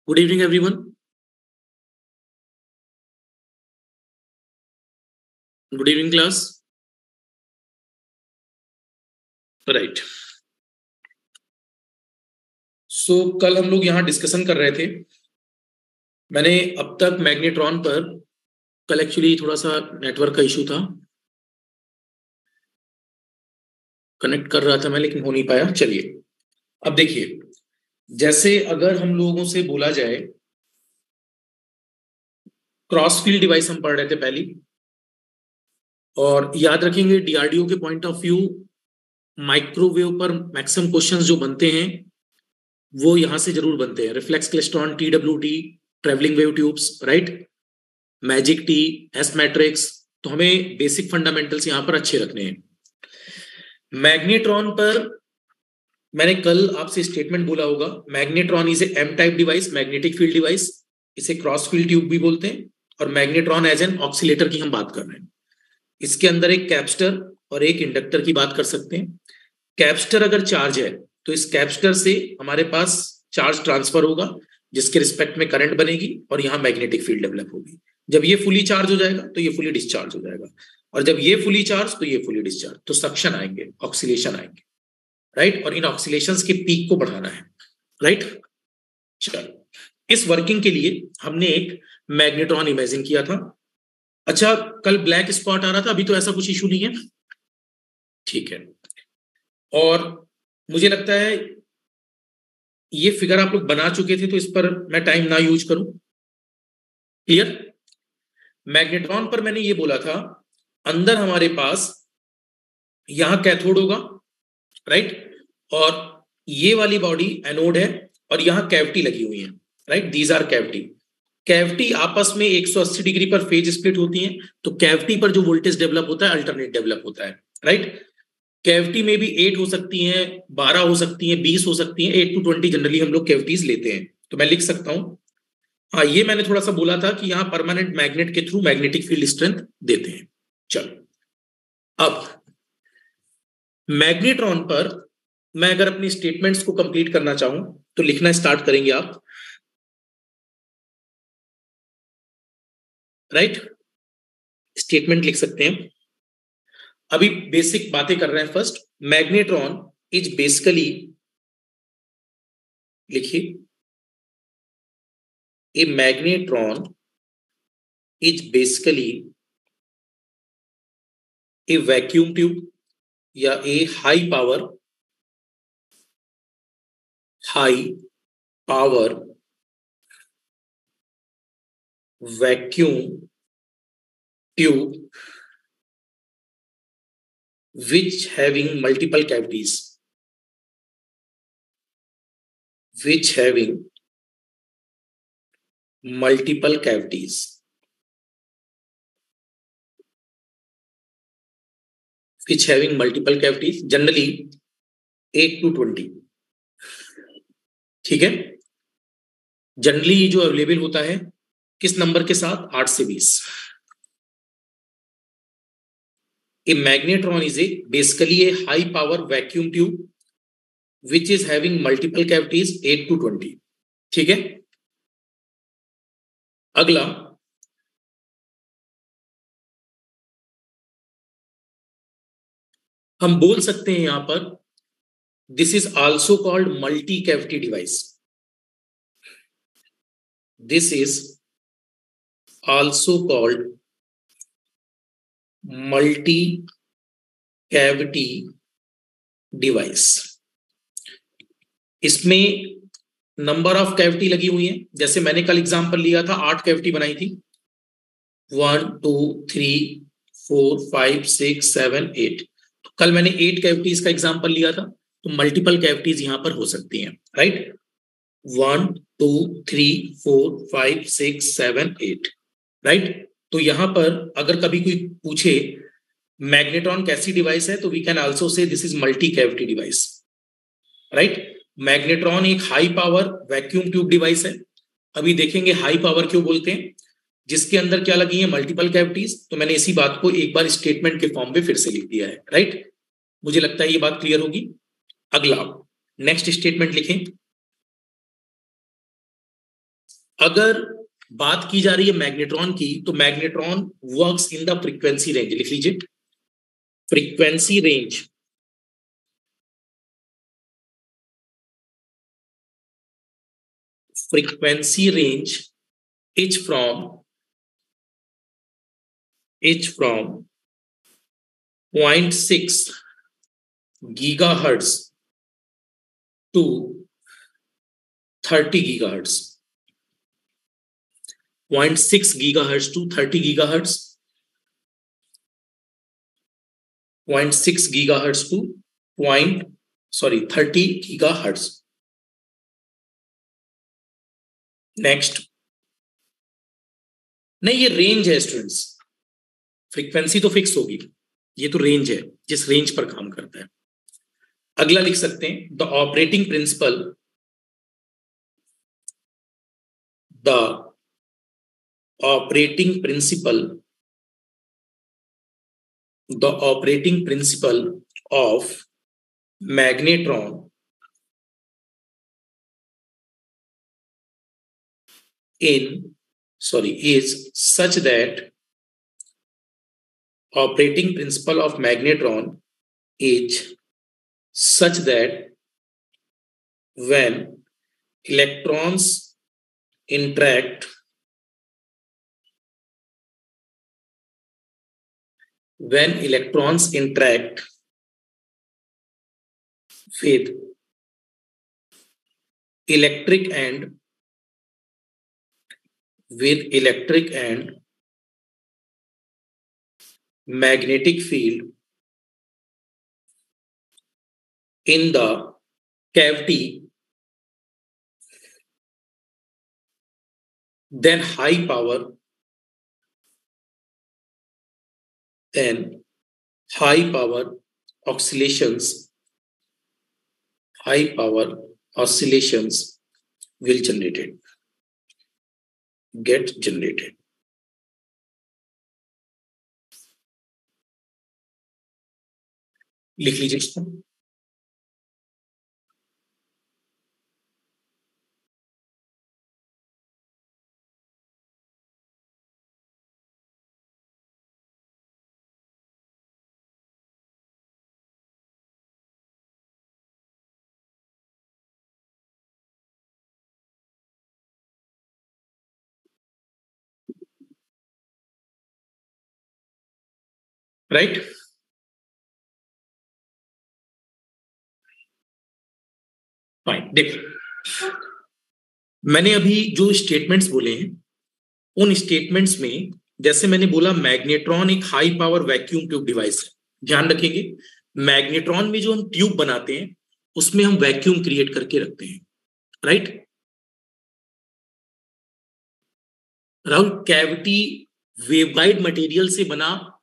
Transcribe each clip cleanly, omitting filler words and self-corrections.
Good evening, everyone. Good evening, class. Right. So कल हम लोग यहाँ डिस्कशन कर रहे थे. मैंने अब तक मैग्नेट्रॉन पर कल एक्चुअली थोड़ा सा नेटवर्क का इशू था, कनेक्ट कर रहा था मैं लेकिन हो नहीं पाया. चलिए अब देखिए, जैसे अगर हम लोगों से बोला जाए, क्रॉस फील्ड डिवाइस हम पढ़ रहे थे पहली, और याद रखेंगे डीआरडीओ के पॉइंट ऑफ व्यू माइक्रोवेव पर मैक्सिमम क्वेश्चंस जो बनते हैं वो यहां से जरूर बनते हैं. Reflex klystron, TWT, travelling wave tubes, right, magic tee, S matrix. तो हमें बेसिक फंडामेंटल्स यहां पर अच्छे रखने हैं. मैग्नेट्रॉन पर मैंने कल आपसे स्टेटमेंट बोला होगा, magnetron is a M type device, magnetic field device. इसे क्रॉस फील्ड ट्यूब भी बोलते हैं. और मैग्नेट्रॉन एज एन ऑक्सीलेटर की हम बात कर रहे हैं. इसके अंदर एक कैपेसिटर और एक इंडक्टर की बात कर सकते हैं. कैपेसिटर अगर चार्ज है तो इस कैपेसिटर से हमारे पास चार्ज ट्रांसफर होगा, जिसके रिस्पेक्ट में करंट बनेगी और यहाँ मैग्नेटिक फील्ड डेवलप होगी. जब ये फुली चार्ज हो जाएगा तो ये फुली डिस्चार्ज हो जाएगा, और जब ये फुली चार्ज तो ये फुली डिस्चार्ज. तो सक्शन आएंगे, ऑक्सीलेशन आएंगे, राइट. और इन ऑक्सीलेशंस के पीक को बढ़ाना है, राइट. चलो, इस वर्किंग के लिए हमने एक मैग्नेट्रॉन इमेजिन किया था. अच्छा, कल ब्लैक स्पॉट आ रहा था, अभी तो ऐसा कुछ इशू नहीं है, ठीक है. और मुझे लगता है ये फिगर आप लोग बना चुके थे, तो इस पर मैं टाइम ना यूज करूं. क्लियर. मैग्नेट्रॉन पर मैंने ये बोला था, अंदर हमारे पास यहां कैथोड होगा, राइट, और ये वाली बॉडी एनोड है, और यहां कैविटी लगी हुई है, right. These are cavity. Cavity आपस में 180 डिग्री पर फेज स्प्लिट होती है. तो कैविटी पर जो वोल्टेज डेवलप होता है अल्टरनेट डेवलप होता है, राइट. कैविटी में भी 8 हो सकती हैं, 12 हो सकती हैं, 20 हो सकती हैं. 8 to 20 जनरली हम लोग कैविटीज लेते हैं. तो मैं लिख सकता हूं, हाँ, ये मैंने थोड़ा सा बोला था कि यहां परमानेंट मैग्नेट के थ्रू मैग्नेटिक फील्ड स्ट्रेंथ देते हैं. चलो, अब मैग्नेट्रॉन पर मैं अगर अपनी स्टेटमेंट्स को कंप्लीट करना चाहूं तो लिखना स्टार्ट करेंगे आप, राइट. स्टेटमेंट लिख सकते हैं. अभी बेसिक बातें कर रहे हैं. फर्स्ट, मैग्नेट्रॉन इज बेसिकली, लिखिए, a magnetron is basically a vacuum tube या a high power vacuum tube which having multiple cavities, which having multiple cavities. Which having multiple cavities, generally 8 to 20. ठीक है. Generally जो available होता है किस number के साथ? 8 से 20. A magnetron is basically a high power vacuum tube which is having multiple cavities 8 to 20. ठीक है. अगला, हम बोल सकते हैं यहां पर, this is also called multi cavity device. This is also called multi cavity device. इसमें नंबर ऑफ कैविटी लगी हुई है. जैसे मैंने कल एग्जांपल लिया था, 8 कैविटी बनाई थी. 1 2 3 4 5 6 7 8. तो कल मैंने 8 कैविटीज का एग्जांपल लिया था. तो मल्टीपल कैविटीज यहां पर हो सकती हैं, राइट. 1 2 3 4 5 6 7 8, राइट. तो यहां पर अगर कभी कोई पूछे मैग्नेट्रॉन कैसी डिवाइस है, तो we can also say this is multi cavity device, right. Magnetron एक high power vacuum tube device है. अभी देखेंगे हाई पावर क्यों बोलते हैं, जिसके अंदर क्या लगी है? Multiple cavities. तो मैंने इसी बात को एक बार स्टेटमेंट के फॉर्म पे फिर से लिख दिया है, राइट. मुझे लगता है ये बात क्लियर होगी. अगला नेक्स्ट स्टेटमेंट लिखें. अगर बात की जा रही है मैग्नेट्रॉन की, तो magnetron works in the frequency range, लिख लीजिए frequency range, frequency range is from 0.6 gigahertz to 30 gigahertz. 0.6 gigahertz to 30 gigahertz. 0.6 gigahertz to 30 gigahertz. Next, नहीं ये रेंज है स्टूडेंट्स, फ्रीक्वेंसी तो फिक्स होगी, ये तो रेंज है जिस रेंज पर काम करता है। अगला लिख सकते हैं the operating principle, the operating principle, the operating principle of magnetron is such that operating principle of magnetron is such that when electrons interact with electric and magnetic field in the cavity, then high power oscillations will get generated. लिख लीजिए इसको, right. Fine, देखो मैंने अभी जो statements बोले हैं उन स्टेटमेंट्स में, जैसे मैंने बोला मैग्नेट्रॉन एक high power vacuum tube device है, ध्यान रखेंगे मैग्नेट्रॉन में जो हम ट्यूब बनाते हैं उसमें हम वैक्यूम क्रिएट करके रखते हैं, right. Rahul, cavity waveguide material से बना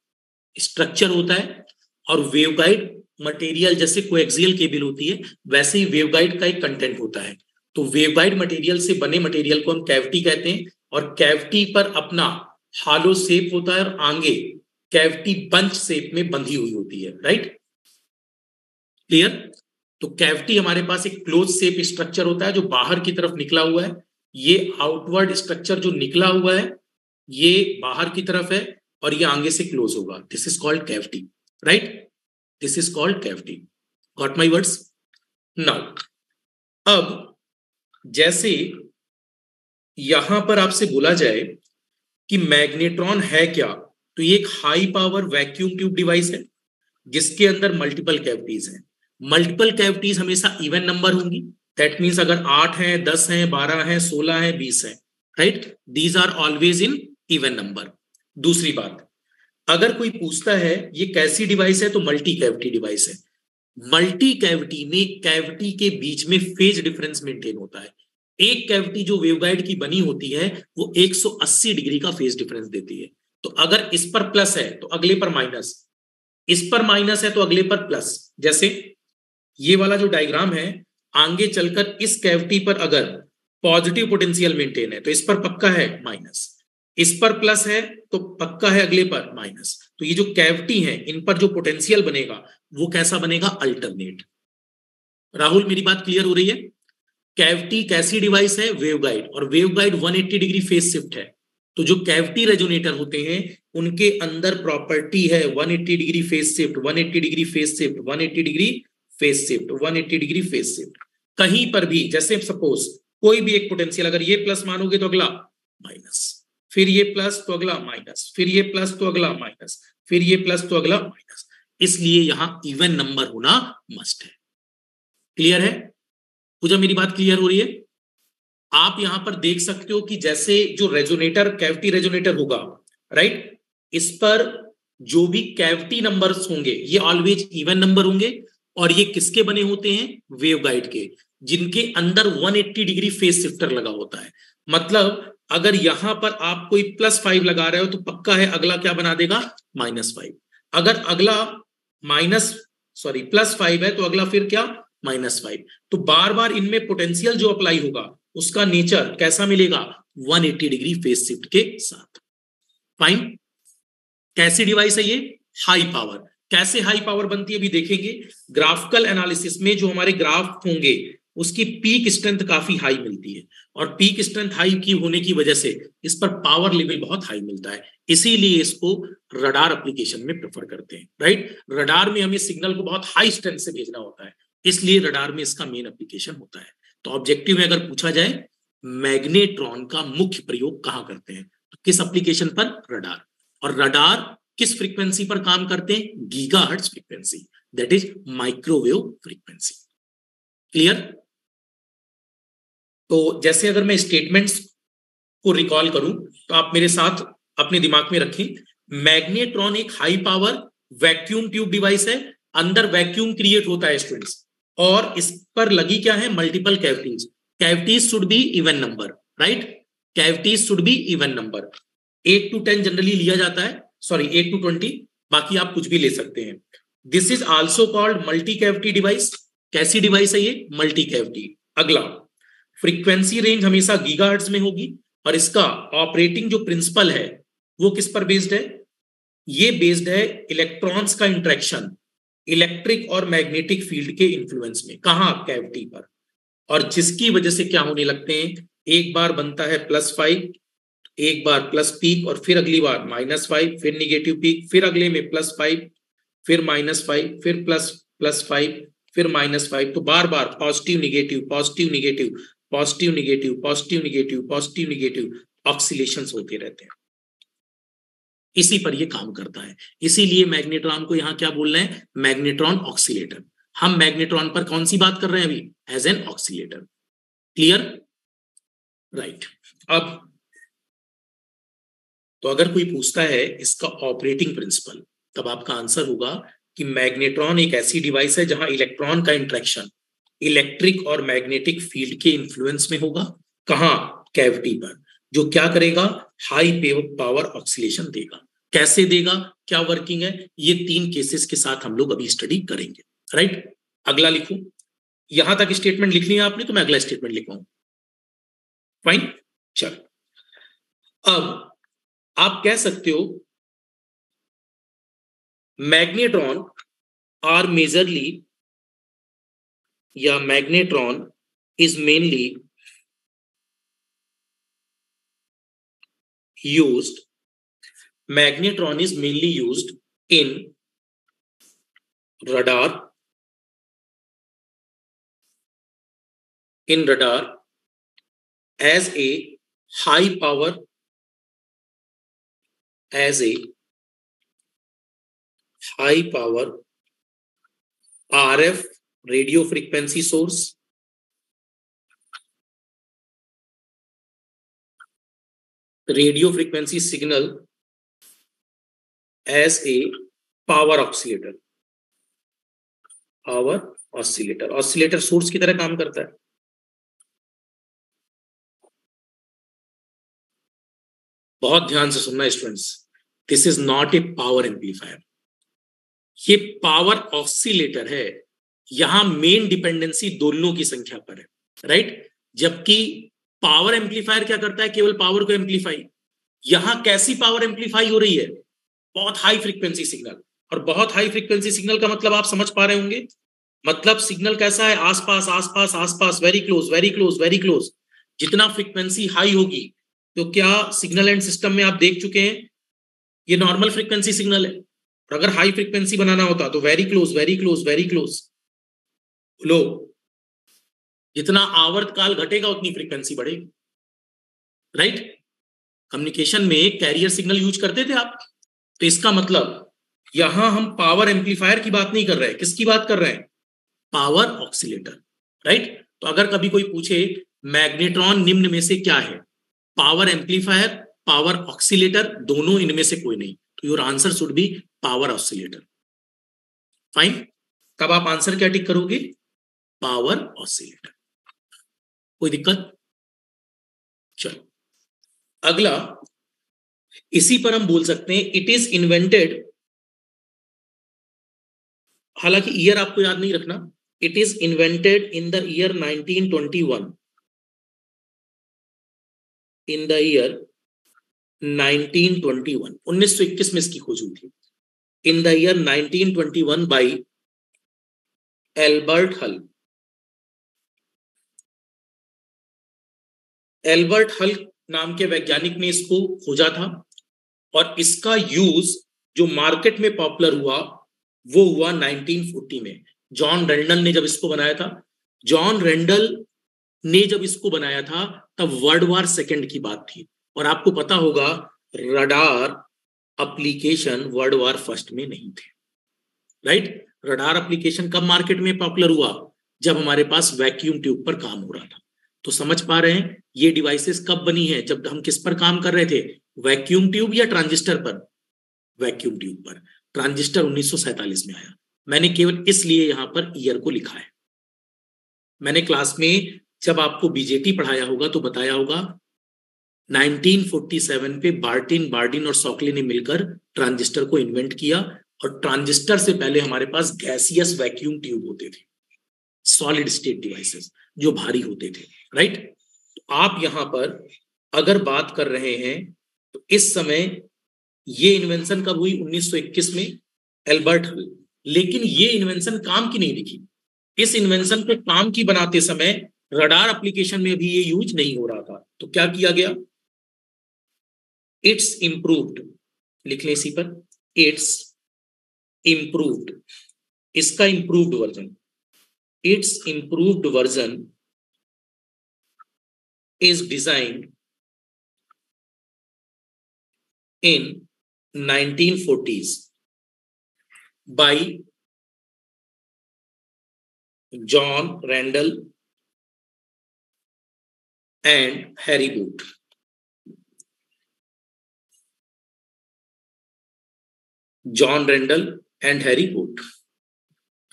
स्ट्रक्चर होता है, और वेवगाइड मटेरियल जैसे कोएक्सियल केबल होती है वैसे ही वेवगाइड का एक कंटेंट होता है। तो वेवगाइड मटेरियल से बने मटेरियल को हम कैविटी कहते हैं, और कैविटी पर अपना हालो शेप होता है और आगे कैविटी बंच शेप में बंधी हुई होती है, राइट, क्लियर। तो कैविटी हमारे पास एक क्लोज शेप स्ट्रक्चर होता है जो बाहर की तरफ निकला हुआ है, ये आउटवर्ड स्ट्रक्चर जो निकला हुआ है ये बाहर की तरफ है और ये आगे से क्लोज होगा, this is called cavity, right, this is called cavity. Got my words? Now अब जैसे यहां पर आपसे बोला जाए कि मैग्नेट्रॉन है क्या, तो ये एक high power vacuum tube device है जिसके अंदर मल्टीपल कैविटीज हैं। मल्टीपल कैविटीज हमेशा इवन नंबर होंगी, दैट मीन्स अगर 8 है, 10 है, 12 है, 16 है, 20 है, right, these are always in even number. दूसरी बात, अगर कोई पूछता है ये कैसी डिवाइस है, तो मल्टी कैविटी डिवाइस है। मल्टी कैविटी में कैविटी के बीच में फेज डिफरेंस मेंटेन होता है। एक कैविटी जो वेवगाइड की बनी होती है वो 180 डिग्री का फेज डिफरेंस देती है। तो अगर इस पर प्लस है तो अगले पर माइनस, इस पर माइनस है तो अगले पर प्लस। जैसे ये वाला जो डायग्राम है, आगे चलकर इस कैविटी पर अगर पॉजिटिव पोटेंशियल मेंटेन है तो इस पर पक्का है माइनस, इस पर प्लस है तो पक्का है अगले पर माइनस। तो ये जो कैविटी है इन पर जो पोटेंशियल बनेगा वो कैसा बनेगा? अल्टरनेट। राहुल, मेरी बात क्लियर हो रही है? कैविटी कैसी डिवाइस है? वेवगाइड, और वेवगाइड 180 डिग्री फेज शिफ्ट है। तो जो कैविटी रेजोनेटर होते हैं उनके अंदर प्रॉपर्टी है 180 degree phase shift, 180 degree phase shift, 180 degree phase shift, 180 degree phase shift. कहीं पर भी, जैसे सपोज कोई भी एक पोटेंशियल, अगर ये प्लस मानोगे तो अगला माइनस, फिर ये प्लस तो अगला माइनस, फिर ये प्लस तो अगला माइनस, फिर ये प्लस तो अगला माइनस। इसलिए यहां इवन नंबर होना मस्ट है। क्लियर है पूजा? मेरी बात क्लियर हो रही है? आप यहां पर देख सकते हो कि जैसे जो रेजोनेटर, कैविटी रेजोनेटर होगा, राइट, इस पर जो भी कैविटी नंबर्स होंगे ये ऑलवेज इवन नंबर होंगे, और ये किसके बने होते हैं? वेवगाइड के, जिनके अंदर 180 डिग्री फेज शिफ्टर लगा होता है। मतलब अगर यहां पर आप कोई +5 लगा रहे हो तो पक्का है अगला क्या बना देगा? -5। अगर अगला +5 है तो अगला फिर क्या? -5। तो बार बार इनमें पोटेंशियल जो अप्लाई होगा उसका नेचर कैसा मिलेगा? 180 डिग्री फेज शिफ्ट के साथ। फाइन। कैसी डिवाइस है ये? High power. कैसे हाई पावर बनती है अभी देखेंगे। ग्राफिकल एनालिसिस में जो हमारे ग्राफ होंगे उसकी पीक स्ट्रेंथ काफी हाई मिलती है, और पीक स्ट्रेंथ हाई की होने की वजह से इस पर पावर लेवल बहुत हाई मिलता है। इसीलिए इसको रडार एप्लीकेशन में प्रेफर करते हैं, राइट। रडार में हमें सिग्नल को बहुत हाई स्ट्रेंथ से भेजना होता है, इसलिए रडार में इसका मेन एप्लीकेशन होता है। तो ऑब्जेक्टिव में अगर पूछा जाए मैग्नेट्रॉन का मुख्य प्रयोग कहां करते हैं, तो किस एप्लीकेशन पर? रडार। और रडार किस फ्रीक्वेंसी पर काम करते हैं? Gigahertz frequency, that is microwave frequency. Clear? तो जैसे अगर मैं स्टेटमेंट्स को रिकॉल करूं तो आप मेरे साथ अपने दिमाग में रखें, मैग्नेट्रॉन एक high power vacuum tube device है, अंदर वैक्यूम क्रिएट होता है स्टूडेंट्स, और इस पर लगी क्या है? Multiple cavities. Cavities should be even number, right. Cavities should be even number. 8 to 10 generally लिया जाता है, 8 to 20, बाकी आप कुछ भी ले सकते हैं। This is also called multi cavity device. कैसी डिवाइस है ये? Multi cavity. अगला, फ्रीक्वेंसी रेंज हमेशा गीगाहर्ट्ज में होगी, और इसका ऑपरेटिंग जो प्रिंसिपल है वो किस पर बेस्ड है? ये बेस्ड है इलेक्ट्रॉन्स का इंटरेक्शन, इलेक्ट्रिक और मैग्नेटिक फील्ड के इन्फ्लुएंस में। कहां? कैविटी पर। और जिसकी वजह से क्या होने लगते हैं, एक बार बनता है +5, एक बार प्लस पीक, और फिर अगली बार -5, फिर निगेटिव पीक, फिर अगले में +5, फिर -5, फिर +5, फिर -5। तो बार बार positive negative, positive negative, positive negative, positive negative, positive negative oscillations होते रहते हैं। इसी पर ये काम करता है। इसीलिए मैग्नेट्रॉन को यहां क्या बोल रहे हैं? Magnetron oscillator. हम मैग्नेट्रॉन पर कौन सी बात कर रहे हैं अभी? As an oscillator. Clear? Right. अब तो अगर कोई पूछता है इसका ऑपरेटिंग प्रिंसिपल, तब आपका आंसर होगा कि मैग्नेट्रॉन एक ऐसी डिवाइस है जहां इलेक्ट्रॉन का इंटरेक्शन इलेक्ट्रिक और मैग्नेटिक फील्ड के इन्फ्लुएंस में होगा। कहां? कैविटी पर। जो क्या करेगा? हाई पावर ऑक्सीलेशन देगा। कैसे देगा? क्या वर्किंग है? ये 3 केसेस के साथ हम लोग अभी स्टडी करेंगे, राइट। अगला लिखो। यहां तक स्टेटमेंट लिख लिया आपने, तो मैं अगला स्टेटमेंट लिखूंगा। फाइन। चलो, अब आप कह सकते हो मैग्नेट्रॉन आर मेजरली, या magnetron is mainly used, magnetron is mainly used in radar, as a high power, RF radio frequency source, radio frequency signal, as a power oscillator। Oscillator source की तरह काम करता है। बहुत ध्यान से सुनना students, this is not a power amplifier, ये पावर ऑसिलेटर है। यहां मेन डिपेंडेंसी दोनों की संख्या पर है, राइट। जबकि पावर एम्पलीफायर क्या करता है? केवल पावर को एम्पलीफाई। यहां कैसी पावर एम्पलीफाई हो रही है? बहुत हाई फ्रीक्वेंसी सिग्नल। और बहुत हाई फ्रीक्वेंसी सिग्नल का मतलब आप समझ पा रहे होंगे, मतलब सिग्नल कैसा है, आसपास आसपास आसपास, very close very close very close. जितना फ्रीक्वेंसी हाई होगी, तो क्या सिग्नल एंड सिस्टम में आप देख चुके हैं, ये नॉर्मल फ्रीक्वेंसी सिग्नल है, और अगर हाई फ्रीक्वेंसी बनाना होता तो very close very close very close. लो, जितना आवर्त काल घटेगा उतनी फ्रीक्वेंसी बढ़ेगी, राइट। कम्युनिकेशन में कैरियर सिग्नल यूज करते थे आप, तो इसका मतलब यहां हम पावर एम्पलीफायर की बात नहीं कर रहे हैं, किसकी बात कर रहे हैं, पावर ऑक्सीलेटर, राइट। तो अगर कभी कोई पूछे मैग्नेट्रॉन निम्न में से क्या है, पावर एम्पलीफायर, पावर ऑक्सीलेटर, दोनों इनमें से कोई नहीं, तो your answer should B power oscillator. Fine, तब आप आंसर क्या टिक करोगे, पावर ऑक्सीलेटर। कोई दिक्कत? चलो अगला, इसी पर हम बोल सकते हैं इट इज इन्वेंटेड, हालांकि ईयर आपको याद नहीं रखना, it is invented in the year 1921, in the year 1921, 1921 में इसकी खोज हुई थी, in the year 1921 by Albert Hull. Albert Hull नाम के वैज्ञानिक ने इसको खोजा था, और इसका यूज जो मार्केट में पॉपुलर हुआ वो हुआ 1940 में। जॉन रेंडल ने जब इसको बनाया था, जॉन रेंडल ने जब इसको बनाया था तब वर्ल्ड वार सेकेंड की बात थी, और आपको पता होगा radar application world war first में नहीं थे, राइट। रडार एप्लीकेशन कब मार्केट में पॉपुलर हुआ, जब हमारे पास वैक्यूम ट्यूब पर काम हो रहा था। तो समझ पा रहे हैं ये डिवाइसेस कब बनी है, जब हम किस पर काम कर रहे थे, वैक्यूम ट्यूब या ट्रांजिस्टर पर, वैक्यूम ट्यूब पर। ट्रांजिस्टर 1947 में आया, मैंने केवल इसलिए यहां पर ईयर को लिखा है। मैंने क्लास में जब आपको बीजेटी पढ़ाया होगा तो बताया होगा 1947 पे बार्डिन और शॉकले ने मिलकर ट्रांजिस्टर को इन्वेंट किया, और ट्रांजिस्टर से पहले हमारे पास गैसियस वैक्यूम ट्यूब होते थे, सॉलिड स्टेट डिवाइसेस जो भारी होते थे, राइट। तो आप यहां पर अगर बात कर रहे हैं तो इस समय ये इन्वेंशन कब हुई, 1921 में, एल्बर्ट हल। लेकिन ये इन्वेंशन काम की नहीं दिखी, इस इन्वेंशन को काम की बनाते समय रडार एप्लीकेशन में भी ये यूज नहीं हो रहा था, तो क्या किया गया, इट्स इंप्रूव्ड, लिख लें इसी पर, इट्स इंप्रूव्ड, इसका improved version, it's improved version is designed in 1940s by John Randall and Harry Boot. John Randall and Harry Boot,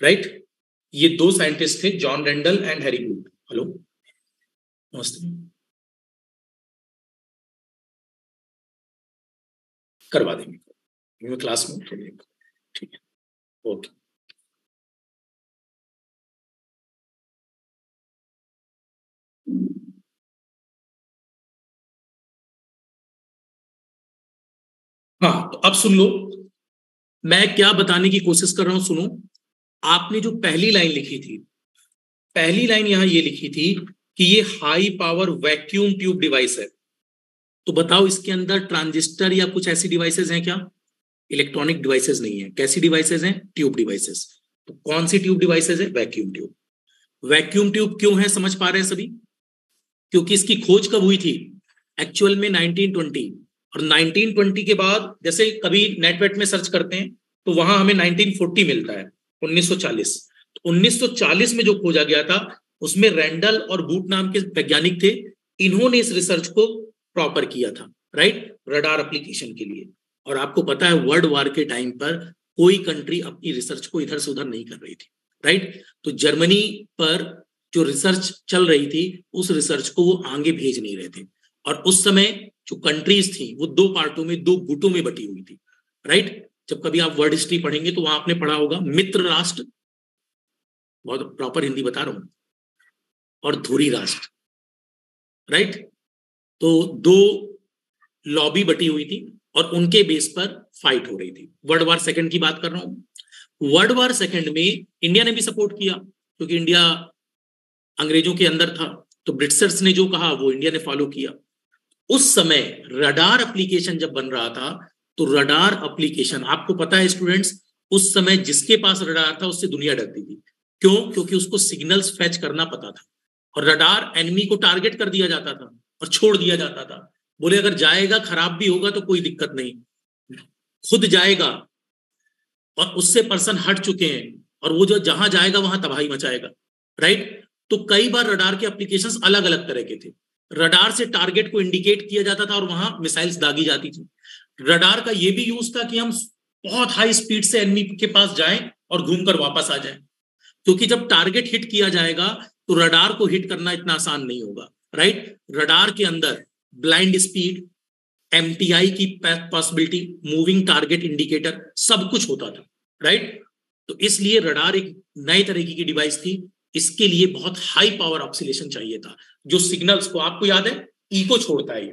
right. ये दो साइंटिस्ट थे, John Randall and Harry Boot. Hello, नमस्ते, करवा देंगे, मैं क्लास में थोड़ी, ठीक है, ओके। हाँ, तो अब सुन लो, मैं क्या बताने की कोशिश कर रहा हूं, सुनो। आपने जो पहली लाइन लिखी थी, पहली लाइन यहां ये लिखी थी कि ये high power vacuum tube device है, तो बताओ इसके अंदर ट्रांजिस्टर या कुछ ऐसी डिवाइसेस हैं क्या, इलेक्ट्रॉनिक डिवाइसेस नहीं है, कैसी डिवाइसेस हैं, ट्यूब डिवाइसेस। तो कौन सी ट्यूब डिवाइसेस है, वैक्यूम ट्यूब। वैक्यूम ट्यूब क्यों है, समझ पा रहे हैं सभी, क्योंकि इसकी खोज कब हुई थी, एक्चुअल में 1920, और 1920 के बाद जैसे कभी नेटवेट में सर्च करते हैं तो वहां हमें 1940 मिलता है, 1940। तो 1940 में जो खोजा गया था उसमें रैंडल और बूट नाम के वैज्ञानिक थे, इन्होंने इस रिसर्च को प्रॉपर किया था, राइट, रडार एप्लीकेशन के लिए। और आपको पता है वर्ल्ड वार के टाइम पर कोई कंट्री अपनी रिसर्च को इधर से उधर नहीं कर रही थी, राइट। तो जर्मनी पर जो रिसर्च चल रही थी उस रिसर्च को वो आगे भेज नहीं रहे थे, और उस समय जो कंट्रीज थी वो दो पार्टों में, दो गुटों में बटी हुई थी, राइट। जब कभी आप वर्ल्ड हिस्ट्री पढ़ेंगे तो वहां आपने पढ़ा होगा मित्र राष्ट्र, बहुत प्रॉपर हिंदी बता रहा हूं, और धुरी राष्ट्र, राइट। तो दो लॉबी बटी हुई थी और उनके बेस पर फाइट हो रही थी, वर्ल्ड वार सेकेंड की बात कर रहा हूं। वर्ल्ड वॉर सेकंड में इंडिया ने भी सपोर्ट किया, क्योंकि इंडिया अंग्रेजों के अंदर था, तो ब्रिटिशर्स ने जो कहा वो इंडिया ने फॉलो किया। उस समय रडार एप्लीकेशन जब बन रहा था, तो रडार एप्लीकेशन, आपको पता है स्टूडेंट्स, उस समय जिसके पास रडार था उससे दुनिया डरती थी। क्यों? क्योंकि उसको सिग्नल्स फैच करना पता था, और रडार एनिमी को टारगेट कर दिया जाता था और छोड़ दिया जाता था। बोले अगर जाएगा, खराब भी होगा तो कोई दिक्कत नहीं, खुद जाएगा और उससे पर्सन हट चुके हैं, और वो जो जहां जाएगा वहां तबाही मचाएगा, राइट। तो कई बार रडार के एप्लीकेशंस अलग अलग तरह के थे। रडार से टारगेट को इंडिकेट किया जाता था और वहां मिसाइल्स दागी जाती थी। रडार का ये भी यूज था कि हम बहुत हाई स्पीड से एनिमी के पास जाएं और घूमकर वापस आ जाएं, क्योंकि जब टारगेट हिट किया जाएगा तो रडार को हिट करना इतना आसान नहीं होगा, राइट। रडार के अंदर ब्लाइंड स्पीड, एमटीआई की पॉसिबिलिटी, मूविंग टारगेट इंडिकेटर, सब कुछ होता था, राइट। तो इसलिए रडार एक नए तरीके की डिवाइस थी। इसके लिए बहुत हाई पावर ऑक्सीलेशन चाहिए था, जो सिग्नल्स को, आपको याद है, इको छोड़ता है।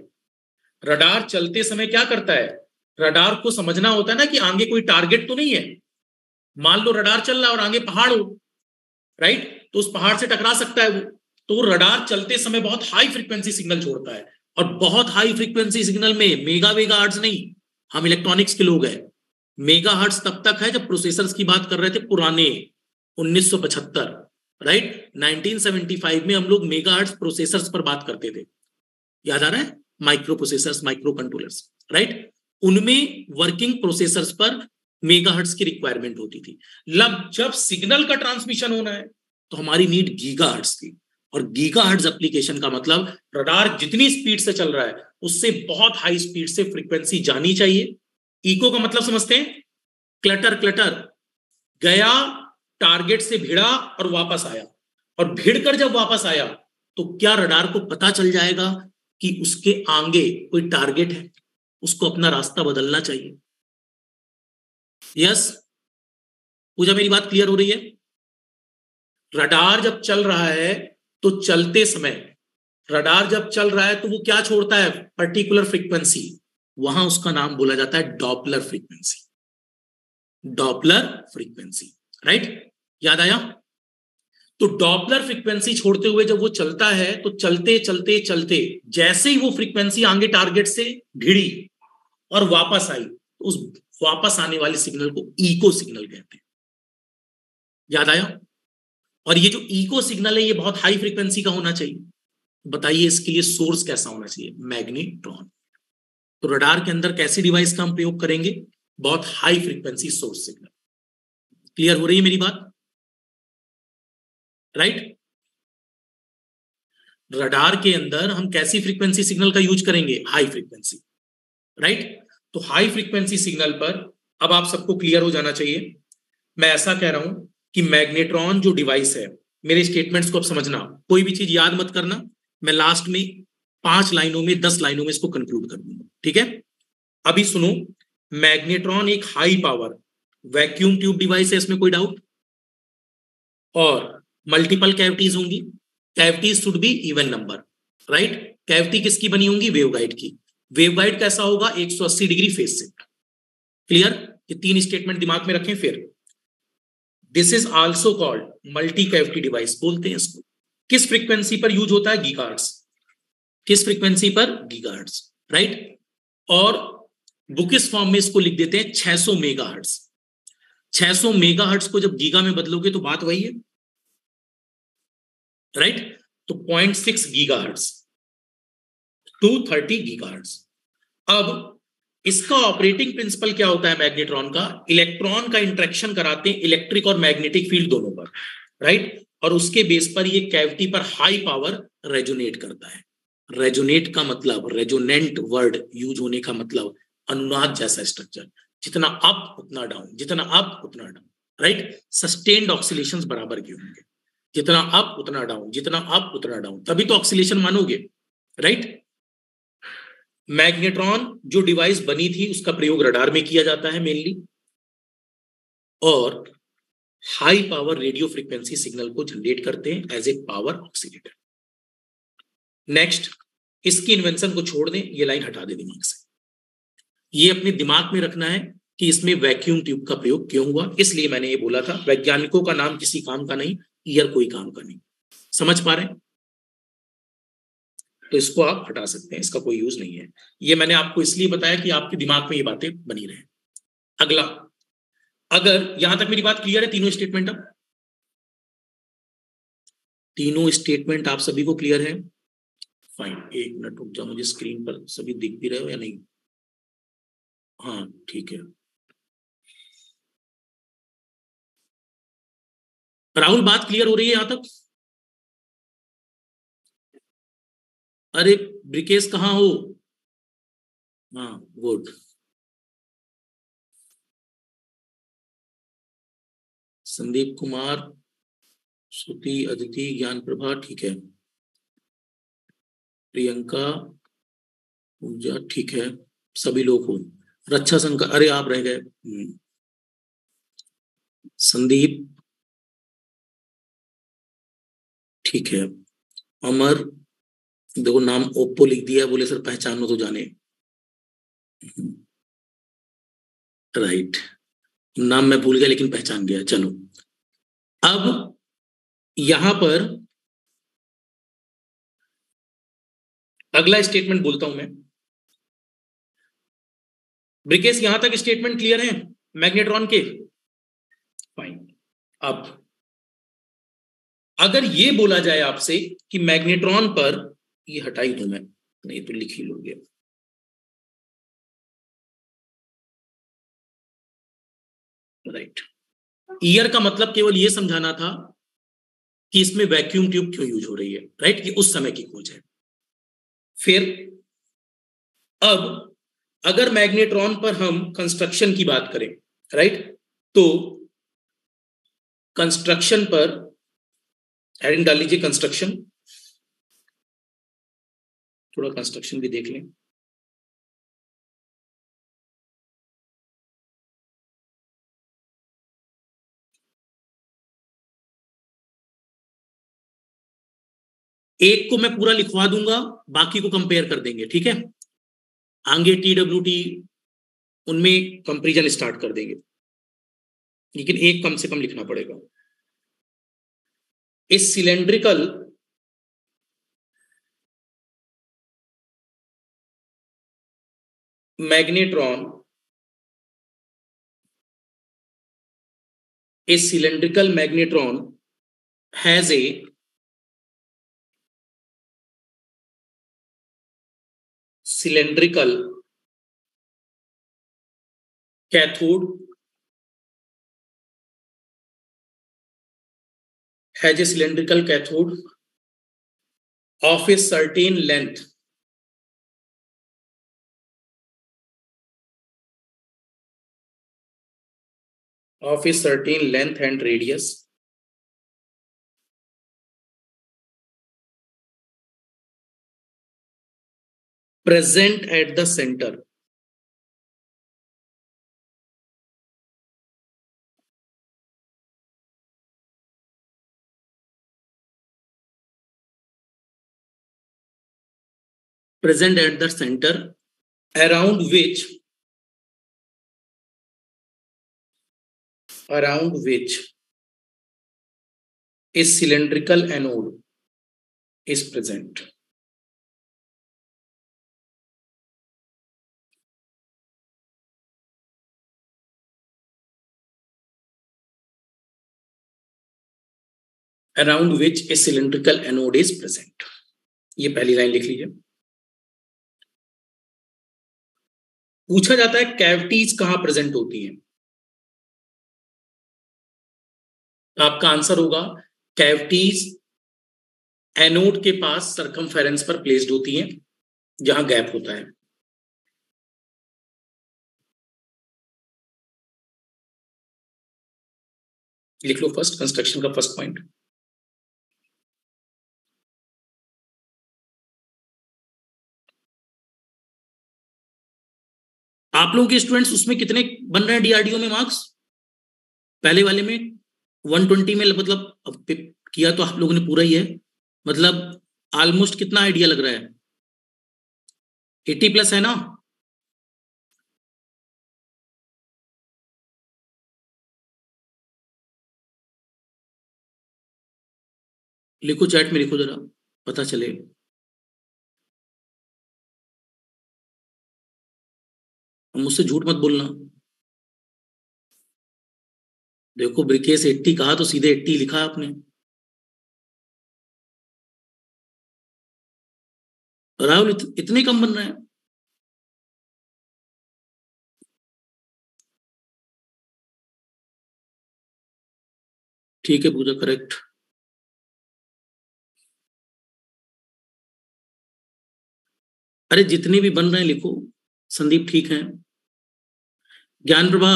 रडार चलते समय क्या करता है, रडार को समझना होता है ना कि आगे कोई टारगेट तो नहीं है। मान लो रडार चल रहा है और आगे पहाड़ हो, राइट, तो उस पहाड़ से टकरा सकता है वो। तो रडार चलते समय बहुत हाई फ्रीक्वेंसी सिग्नल छोड़ता है, और बहुत हाई फ्रीक्वेंसी सिग्नल में मेगा मेगा हर्ट्ज नहीं, हम इलेक्ट्रॉनिक्स के लोग हैं। मेगा हर्ट्ज तब तक है जब प्रोसेसर्स की बात कर रहे थे पुराने 1975, राइट। 1975 में हम लोग मेगा हर्ट्ज प्रोसेसर्स पर बात करते थे, याद आ रहा है, micro processors, micro controllers, right. उनमें वर्किंग प्रोसेसर्स पर मेगाहर्ट्ज की रिक्वायरमेंट होती थी। जब सिग्नल का ट्रांसमिशन होना है तो हमारी नीड गीगाहर्ट्ज थी, और गीगाहर्ट्ज एप्लीकेशन का मतलब रडार जितनी स्पीड से चल रहा है उससे बहुत हाई स्पीड से फ्रीक्वेंसी जानी चाहिए। इको का मतलब समझते हैं, क्लटर क्लटर, गया, टारगेट से भिड़ा और वापस आया, और भिड़कर जब वापस आया तो क्या रडार को पता चल जाएगा कि उसके आगे कोई टारगेट है, उसको अपना रास्ता बदलना चाहिए। यस, पूजा मेरी बात क्लियर हो रही है? रडार जब चल रहा है तो चलते समय, रडार जब चल रहा है तो वो क्या छोड़ता है, पर्टिकुलर फ्रीक्वेंसी, वहां उसका नाम बोला जाता है Doppler frequency. Doppler frequency, right, याद आया? तो डॉपलर फ्रीक्वेंसी छोड़ते हुए जब वो चलता है तो चलते चलते चलते जैसे ही वो फ्रीक्वेंसी आगे टारगेट से भिड़ी और वापस आई, तो उस वापस आने वाले सिग्नल को इको सिग्नल कहते हैं। याद आया? और ये जो इको सिग्नल है ये बहुत हाई फ्रीक्वेंसी का होना चाहिए। बताइए इसके लिए सोर्स कैसा होना चाहिए? मैग्नेट्रॉन। तो रडार के अंदर कैसी डिवाइस का हम प्रयोग करेंगे? बहुत high frequency source signal. Clear हो रही है मेरी बात? राइट। रडार के अंदर हम कैसी फ्रीक्वेंसी सिग्नल का यूज करेंगे? High frequency, right. तो हाई फ्रीक्वेंसी सिग्नल पर अब आप सबको क्लियर हो जाना चाहिए। मैं ऐसा कह रहा हूं कि मैग्नेट्रॉन जो डिवाइस है, मेरे स्टेटमेंट्स को अब समझना, कोई भी चीज याद मत करना, मैं लास्ट में 5 लाइनों में 10 लाइनों में इसको कंक्लूड कर दूंगा, ठीक है? अभी सुनो, मैग्नेट्रॉन एक high power vacuum tube device है, इसमें कोई डाउट? और मल्टीपल कैविटीज होंगी, cavities should be even number, right. Cavity किसकी बनी होंगी? वेवगाइड की। वेवगाइड कैसा होगा? 180 डिग्री फेस शिफ्ट। क्लियर? ये 3 स्टेटमेंट दिमाग में रखें। फिर this is also called multi cavity device, बोलते हैं इसको। किस फ्रीक्वेंसी पर यूज होता है? गीगाहर्ट्ज। किस फ्रीक्वेंसी पर? Gigahertz, right. और बुकिस फॉर्म में इसको लिख देते हैं 600 मेगाहर्ट्ज। 600 मेगाहर्ट्ज को जब गीगा में बदलोगे तो बात वही है, राइट। तो 0.6 गीगाहर्ट्ज टू 30 गीगाहर्ट्ज। अब इसका ऑपरेटिंग प्रिंसिपल क्या होता है मैग्नेट्रॉन का? इलेक्ट्रॉन का इंट्रैक्शन कराते हैं इलेक्ट्रिक और मैग्नेटिक फील्ड दोनों पर, राइट। और उसके बेस पर ये कैविटी पर हाई पावर रेजोनेट करता है। रेजोनेट का मतलब, रेजोनेंट वर्ड यूज होने का मतलब अनुनाद जैसा स्ट्रक्चर, जितना अप उतना डाउन, जितना अप उतना डाउन, राइट। सस्टेन्ड ऑक्सीलेशंस बराबर के होंगे, जितना अप उतना डाउन, जितना अप उतना डाउन, तभी तो ऑक्सीलेशन मानोगे, राइट। मैग्नेट्रॉन जो डिवाइस बनी थी उसका प्रयोग रडार में किया जाता है मेनली, और high power radio frequency signal को जनरेट करते हैं as a power oscillator. Next, इसकी इन्वेंशन को छोड़ दें, ये लाइन हटा दे दिमाग से, ये अपने दिमाग में रखना है कि इसमें वैक्यूम ट्यूब का प्रयोग क्यों हुआ, इसलिए मैंने ये बोला था वैज्ञानिकों का नाम किसी काम का नहीं, ईयर कोई काम का नहीं। समझ पा रहे हैं? तो इसको आप हटा सकते हैं, इसका कोई यूज नहीं है। ये मैंने आपको इसलिए बताया कि आपके दिमाग में ये बातें बनी रहे। अगला, अगर यहां तक मेरी बात क्लियर है, तीनों स्टेटमेंट, अब तीनों स्टेटमेंट आप सभी को क्लियर है? फाइन, एक मिनट रुक जाओ, मुझे स्क्रीन पर सभी दिख भी रहे हो या नहीं? हाँ ठीक है। राहुल बात क्लियर हो रही है यहां तक? अरे ब्रिकेश कहाँ हो? हाँ गुड। संदीप कुमार, श्रुति, अदिति, ज्ञान प्रभा, ठीक है। प्रियंका, पूजा, ठीक है। सभी लोग हो। रक्षा शंकर, अरे आप रह गए। संदीप, ठीक है। अमर, देखो नाम ओप्पो लिख दिया, बोले सर पहचानो तो जाने। राइट, नाम मैं भूल गया लेकिन पहचान गया। चलो, अब यहां पर अगला स्टेटमेंट बोलता हूं मैं। ब्रिकेश यहां तक स्टेटमेंट क्लियर है मैग्नेट्रॉन के? फाइन। अब अगर ये बोला जाए आपसे कि मैग्नेट्रॉन पर, ये हटा ही दूं मैं, नहीं तो लिख ही लोगे। राइट, ईयर का मतलब केवल ये समझाना था कि इसमें वैक्यूम ट्यूब क्यों यूज हो रही है। राइट, ये उस समय की खोज है। फिर अब अगर मैग्नेट्रॉन पर हम कंस्ट्रक्शन की बात करें, राइट, तो कंस्ट्रक्शन पर हेडिंग डाल लीजिए कंस्ट्रक्शन, थोड़ा कंस्ट्रक्शन भी देख लें। एक को मैं पूरा लिखवा दूंगा, बाकी को कंपेयर कर देंगे, ठीक है? आगे TWT उनमें कंपेरिजन स्टार्ट कर देंगे, लेकिन एक कम से कम लिखना पड़ेगा। इस cylindrical magnetron, a cylindrical magnetron has a cylindrical cathode, has a cylindrical cathode of a certain length, of a certain length and radius, present at the center, present at the center, around which a cylindrical anode is present. Around which a cylindrical anode is present. ये पहली line लिख लीजिए। पूछा जाता है cavities कहां present होती हैं, आपका आंसर होगा कैविटीज एनोड के पास सर्कमफेरेंस पर प्लेस्ड होती हैं, जहां गैप होता है। लिख लो फर्स्ट, कंस्ट्रक्शन का फर्स्ट पॉइंट। आप लोगों के स्टूडेंट्स उसमें कितने बन रहे हैं DRDO में मार्क्स? पहले वाले में 120 में, मतलब किया तो आप लोगों ने पूरा ही है, मतलब ऑलमोस्ट कितना आइडिया लग रहा है? 80 प्लस है ना? लिखो, चैट में लिखो जरा, पता चले। मुझसे झूठ मत बोलना। देखो ब्रिकेस 80 कहा तो सीधे 80 लिखा आपने। राहुल इतने कम बन रहे हैं? ठीक है पूजा, करेक्ट। अरे जितने भी बन रहे हैं लिखो। संदीप ठीक है। ज्ञान प्रभा।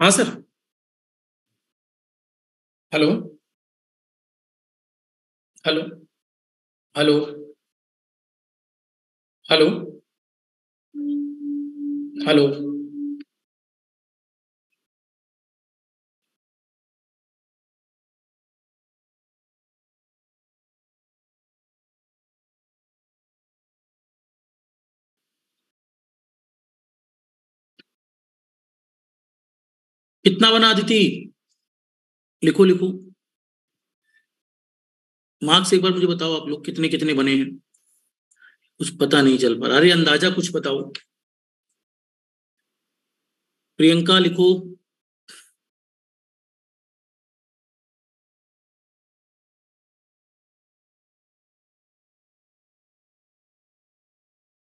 हाँ sir. Hello. Hello. Hello. Hello. Hello. कितना बना दी थी? लिखो लिखो। मार्क्स एक बार मुझे बताओ, आप लोग कितने कितने बने हैं? कुछ पता नहीं चल पा रहा। अरे अंदाजा कुछ बताओ। प्रियंका लिखो।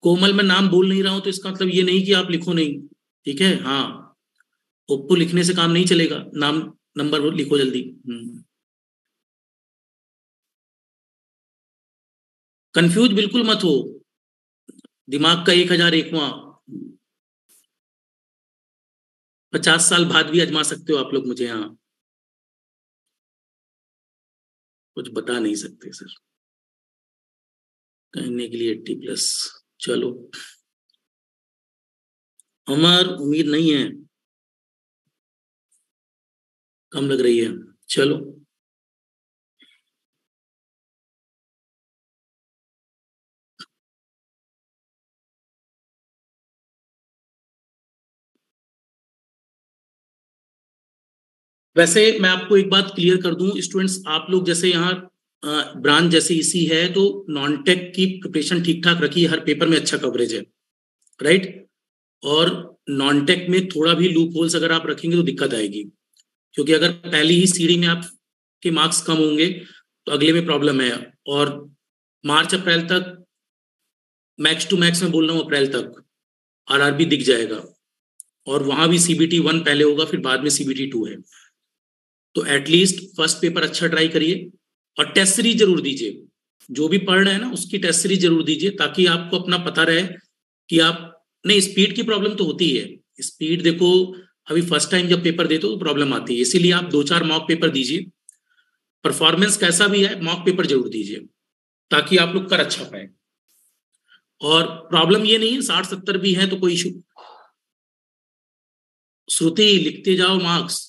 कोमल, मैं नाम बोल नहीं रहा हूं तो इसका मतलब ये नहीं कि आप लिखो नहीं। ठीक है, हाँ। ओप्पो लिखने से काम नहीं चलेगा, नाम नंबर लिखो जल्दी। कंफ्यूज बिल्कुल मत हो। दिमाग का 1001वां। 50 साल बाद भी आजमा सकते हो आप लोग मुझे यहाँ। कुछ बता नहीं सकते सर। कहने के लिए 80+। चलो। हमार उम्मीद नहीं है। कम लग रही है। चलो। वैसे मैं आपको एक बात क्लियर कर दूं स्टूडेंट्स, आप लोग जैसे यहाँ ब्रांच जैसे इसी है तो नॉन टेक की प्रिपरेशन ठीक ठाक रखिए, हर पेपर में अच्छा कवरेज है। राइट। और नॉन टेक में थोड़ा भी लूप होल्स अगर आप रखेंगे तो दिक्कत आएगी, क्योंकि अगर पहली ही सीढ़ी में आपके मार्क्स कम होंगे तो अगले में प्रॉब्लम है। और मार्च अप्रैल तक, मैक्स टू मैक्स में बोल रहा हूँ अप्रैल तक, आरआरबी दिख जाएगा। और वहां भी CBT 1 पहले होगा, फिर बाद में CBT 2 है। तो एटलीस्ट फर्स्ट पेपर अच्छा ट्राई करिए और टेस्ट सीरीज जरूर दीजिए। जो भी पढ़ रहे हैं ना उसकी टेस्ट सीरीज जरूर दीजिए, ताकि आपको अपना पता रहे कि आप, नहीं स्पीड की प्रॉब्लम तो होती है। स्पीड देखो, अभी फर्स्ट टाइम जब पेपर देते हो तो प्रॉब्लम आती है, इसीलिए आप 2-4 मॉक पेपर दीजिए। परफॉर्मेंस कैसा भी है मॉक पेपर जरूर दीजिए, ताकि आप लोग कर अच्छा पाए। और प्रॉब्लम ये नहीं है 60-70 भी है तो कोई इशू। श्रुति लिखते जाओ मार्क्स।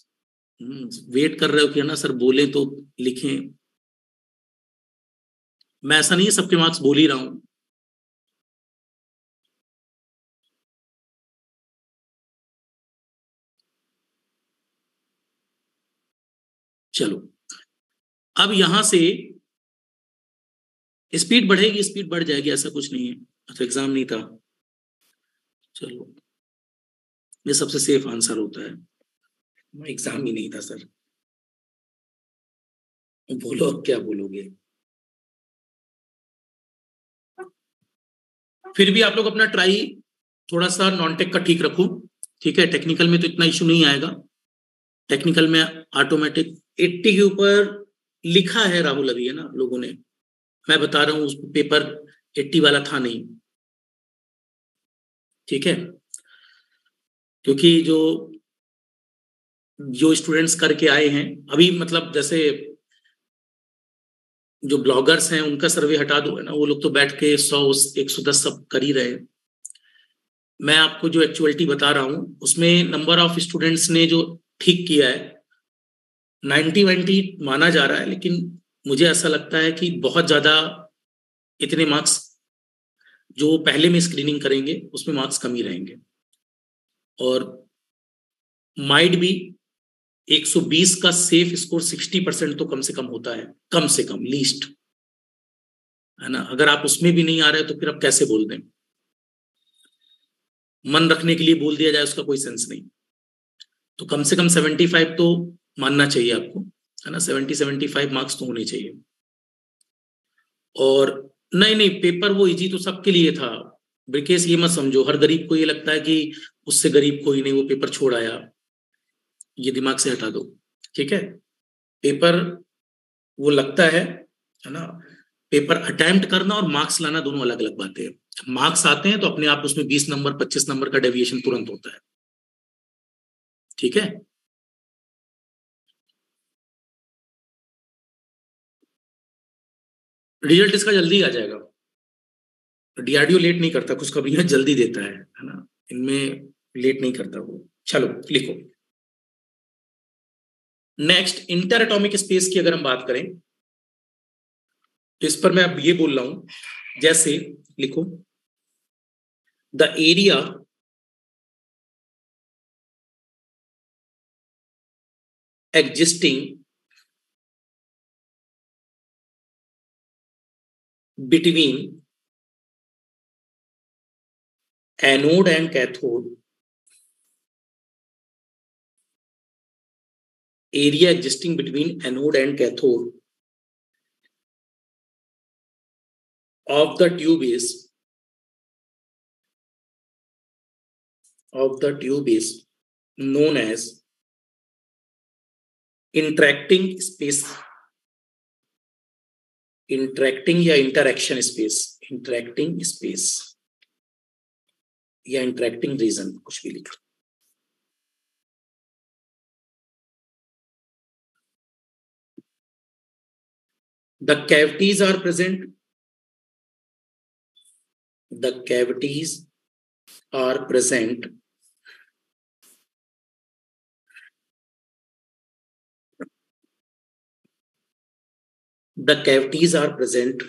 वेट कर रहे हो कि है ना सर बोले तो लिखें। मैं ऐसा नहीं है सबके मार्क्स बोल ही रहा हूं। चलो। अब यहां से स्पीड बढ़ेगी, स्पीड बढ़ जाएगी, ऐसा कुछ नहीं है। अच्छा एग्जाम नहीं था। चलो। ये सबसे सेफ आंसर होता है। एग्जाम ही नहीं था सर। बोलो अब क्या बोलोगे। फिर भी आप लोग अपना ट्राई थोड़ा सा नॉन टेक का ठीक रखो। ठीक है, टेक्निकल में तो इतना इशू नहीं आएगा। टेक्निकल में ऑटोमेटिक 80 के ऊपर लिखा है राहुल, अभी है ना लोगों ने। मैं बता रहा हूँ उस पेपर 80 वाला था नहीं। ठीक है। क्योंकि जो जो स्टूडेंट्स करके आए हैं अभी, मतलब जैसे जो ब्लॉगर्स हैं उनका सर्वे हटा दो, है ना, वो लोग तो बैठ के 100 110 सब कर ही रहे हैं। मैं आपको जो एक्चुअलिटी बता रहा हूँ उसमें नंबर ऑफ स्टूडेंट्स ने जो ठीक किया है 90-90 माना जा रहा है, लेकिन मुझे ऐसा लगता है कि बहुत ज्यादा इतने मार्क्स जो पहले में स्क्रीनिंग करेंगे उसमें मार्क्स कम ही रहेंगे, और माइट भी 120 का सेफ स्कोर 60% तो कम से कम होता है, कम से कम लीस्ट, है ना। अगर आप उसमें भी नहीं आ रहे तो फिर आप कैसे बोल दें, मन रखने के लिए बोल दिया जाए उसका कोई सेंस नहीं। तो कम से कम 75 तो मानना चाहिए आपको, है ना, 70-75 मार्क्स तो होने चाहिए। और नहीं नहीं, पेपर वो इजी तो सबके लिए था ब्रिकेश, ये मत समझो हर गरीब को ये लगता है कि उससे गरीब कोई नहीं वो पेपर छोड़ आया, ये दिमाग से हटा दो, ठीक है। पेपर वो लगता है ना। पेपर अटेम्प्ट करना और मार्क्स लाना दोनों अलग अलग बातें हैं। मार्क्स आते हैं तो अपने आप उसमें 20 नंबर 25 नंबर का डेविएशन तुरंत होता है, ठीक है। रिजल्ट इसका जल्दी आ जाएगा, डीआरडीओ लेट नहीं करता, खुशखबरियां जल्दी देता है ना, इनमें लेट नहीं करता वो। चलो लिखो। नेक्स्ट, इंटर एटॉमिक स्पेस की अगर हम बात करें तो इस पर मैं अब ये बोल रहा हूं, जैसे लिखो the area existing between anode and cathode, area existing between anode and cathode of the tube is known as interacting space, interacting या interaction space, interacting space या interacting region, कुछ भी लिखो। The cavities are present, the cavities are present the cavities are present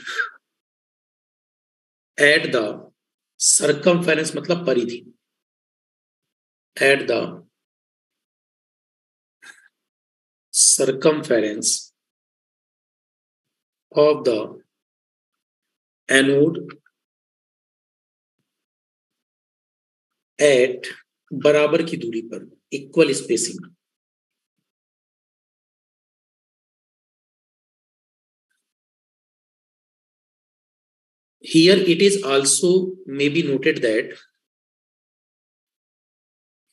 at the circumference, मतलब परिधि, at the circumference of the anode at बराबर की दूरी पर, equal spacing. Here it is also may be noted that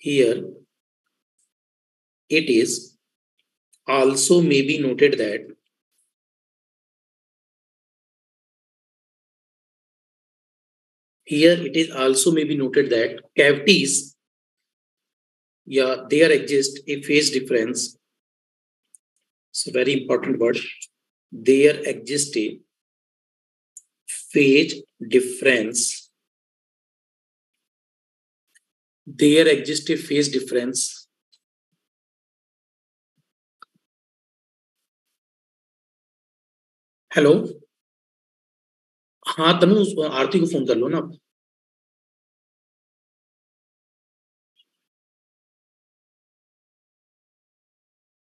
here it is also may be noted that here it is also may be noted that cavities, yeah, there exists a phase difference. It's a very important word. There exists a phase difference. There exists a phase difference hello, हाँ तनु, आरती को phone कर लो ना आप।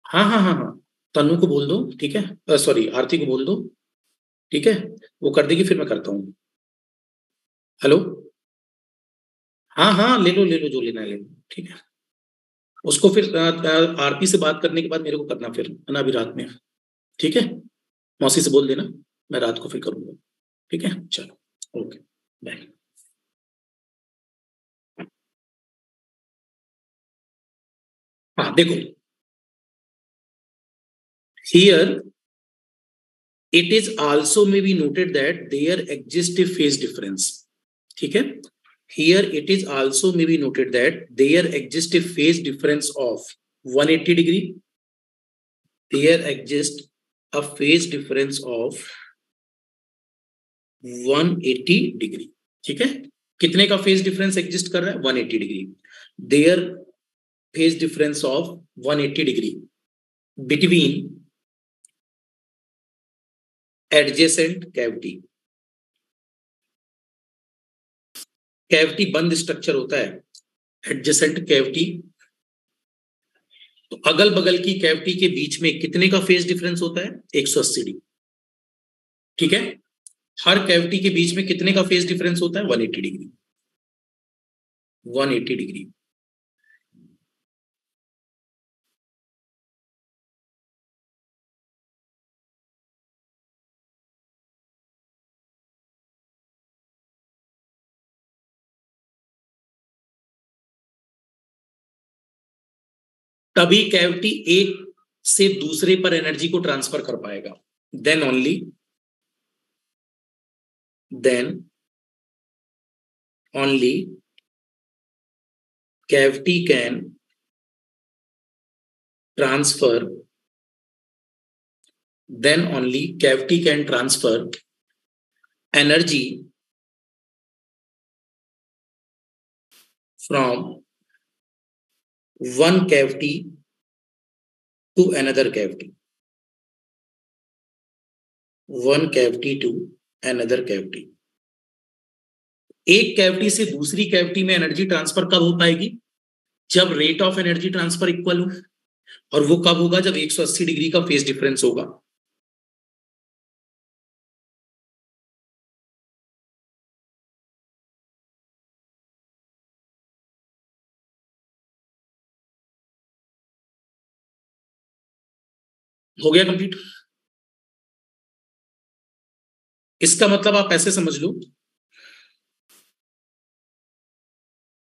हाँ हाँ हाँ हाँ, तनु को बोल दो, ठीक है, सॉरी आरती को बोल दो, ठीक है, वो कर देगी, फिर मैं करता हूँ। हेलो, हाँ हाँ ले लो जो लेना है ले लो, ठीक है। उसको फिर आरती से बात करने के बाद मेरे को करना फिर, है ना, अभी रात में, ठीक है। मौसी से बोल देना, मैं रात को फिर करूंगा, ठीक है, चलो ओके बाय। हाँ देखो, here it is also may be noted that there exists a phase difference, ठीक है। Here it is also may be noted that there exists a phase difference of 180 degree, there exists a phase difference of 180 degree, ठीक है। कितने का phase difference exist कर रहा है, 180 degree. There phase difference of 180 degree between adjacent cavity. कैविटी बंद structure होता है, एडजेसेंट कैविटी, तो अगल बगल की कैविटी के बीच में कितने का फेज डिफरेंस होता है? 180 डिग्री। ठीक है, हर कैविटी के बीच में कितने का फेज डिफरेंस होता है? 180 डिग्री। 180 डिग्री। तभी कैविटी एक से दूसरे पर एनर्जी को ट्रांसफर कर पाएगा। Then only cavity can transfer, then only cavity can transfer energy from one cavity to another cavity. One cavity to another cavity. एक कैविटी से दूसरी कैविटी में एनर्जी ट्रांसफर कब हो पाएगी? जब rate of energy transfer equal हो, और वो कब होगा? जब 180 डिग्री का फेज डिफरेंस होगा। हो गया कंप्लीट? इसका मतलब आप ऐसे समझ लो,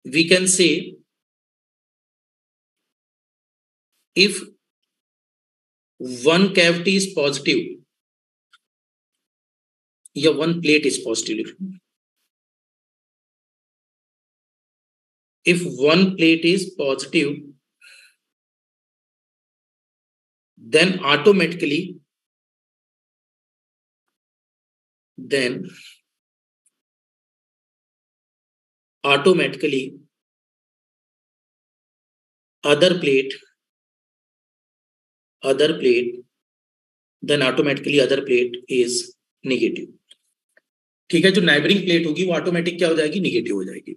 we can say if one cavity is positive या one plate is positive, if one plate is positive, then automatically other plate then automatically other plate is negative. ठीक है, जो नाइबरिंग प्लेट होगी वो ऑटोमेटिक क्या हो जाएगी? निगेटिव हो जाएगी।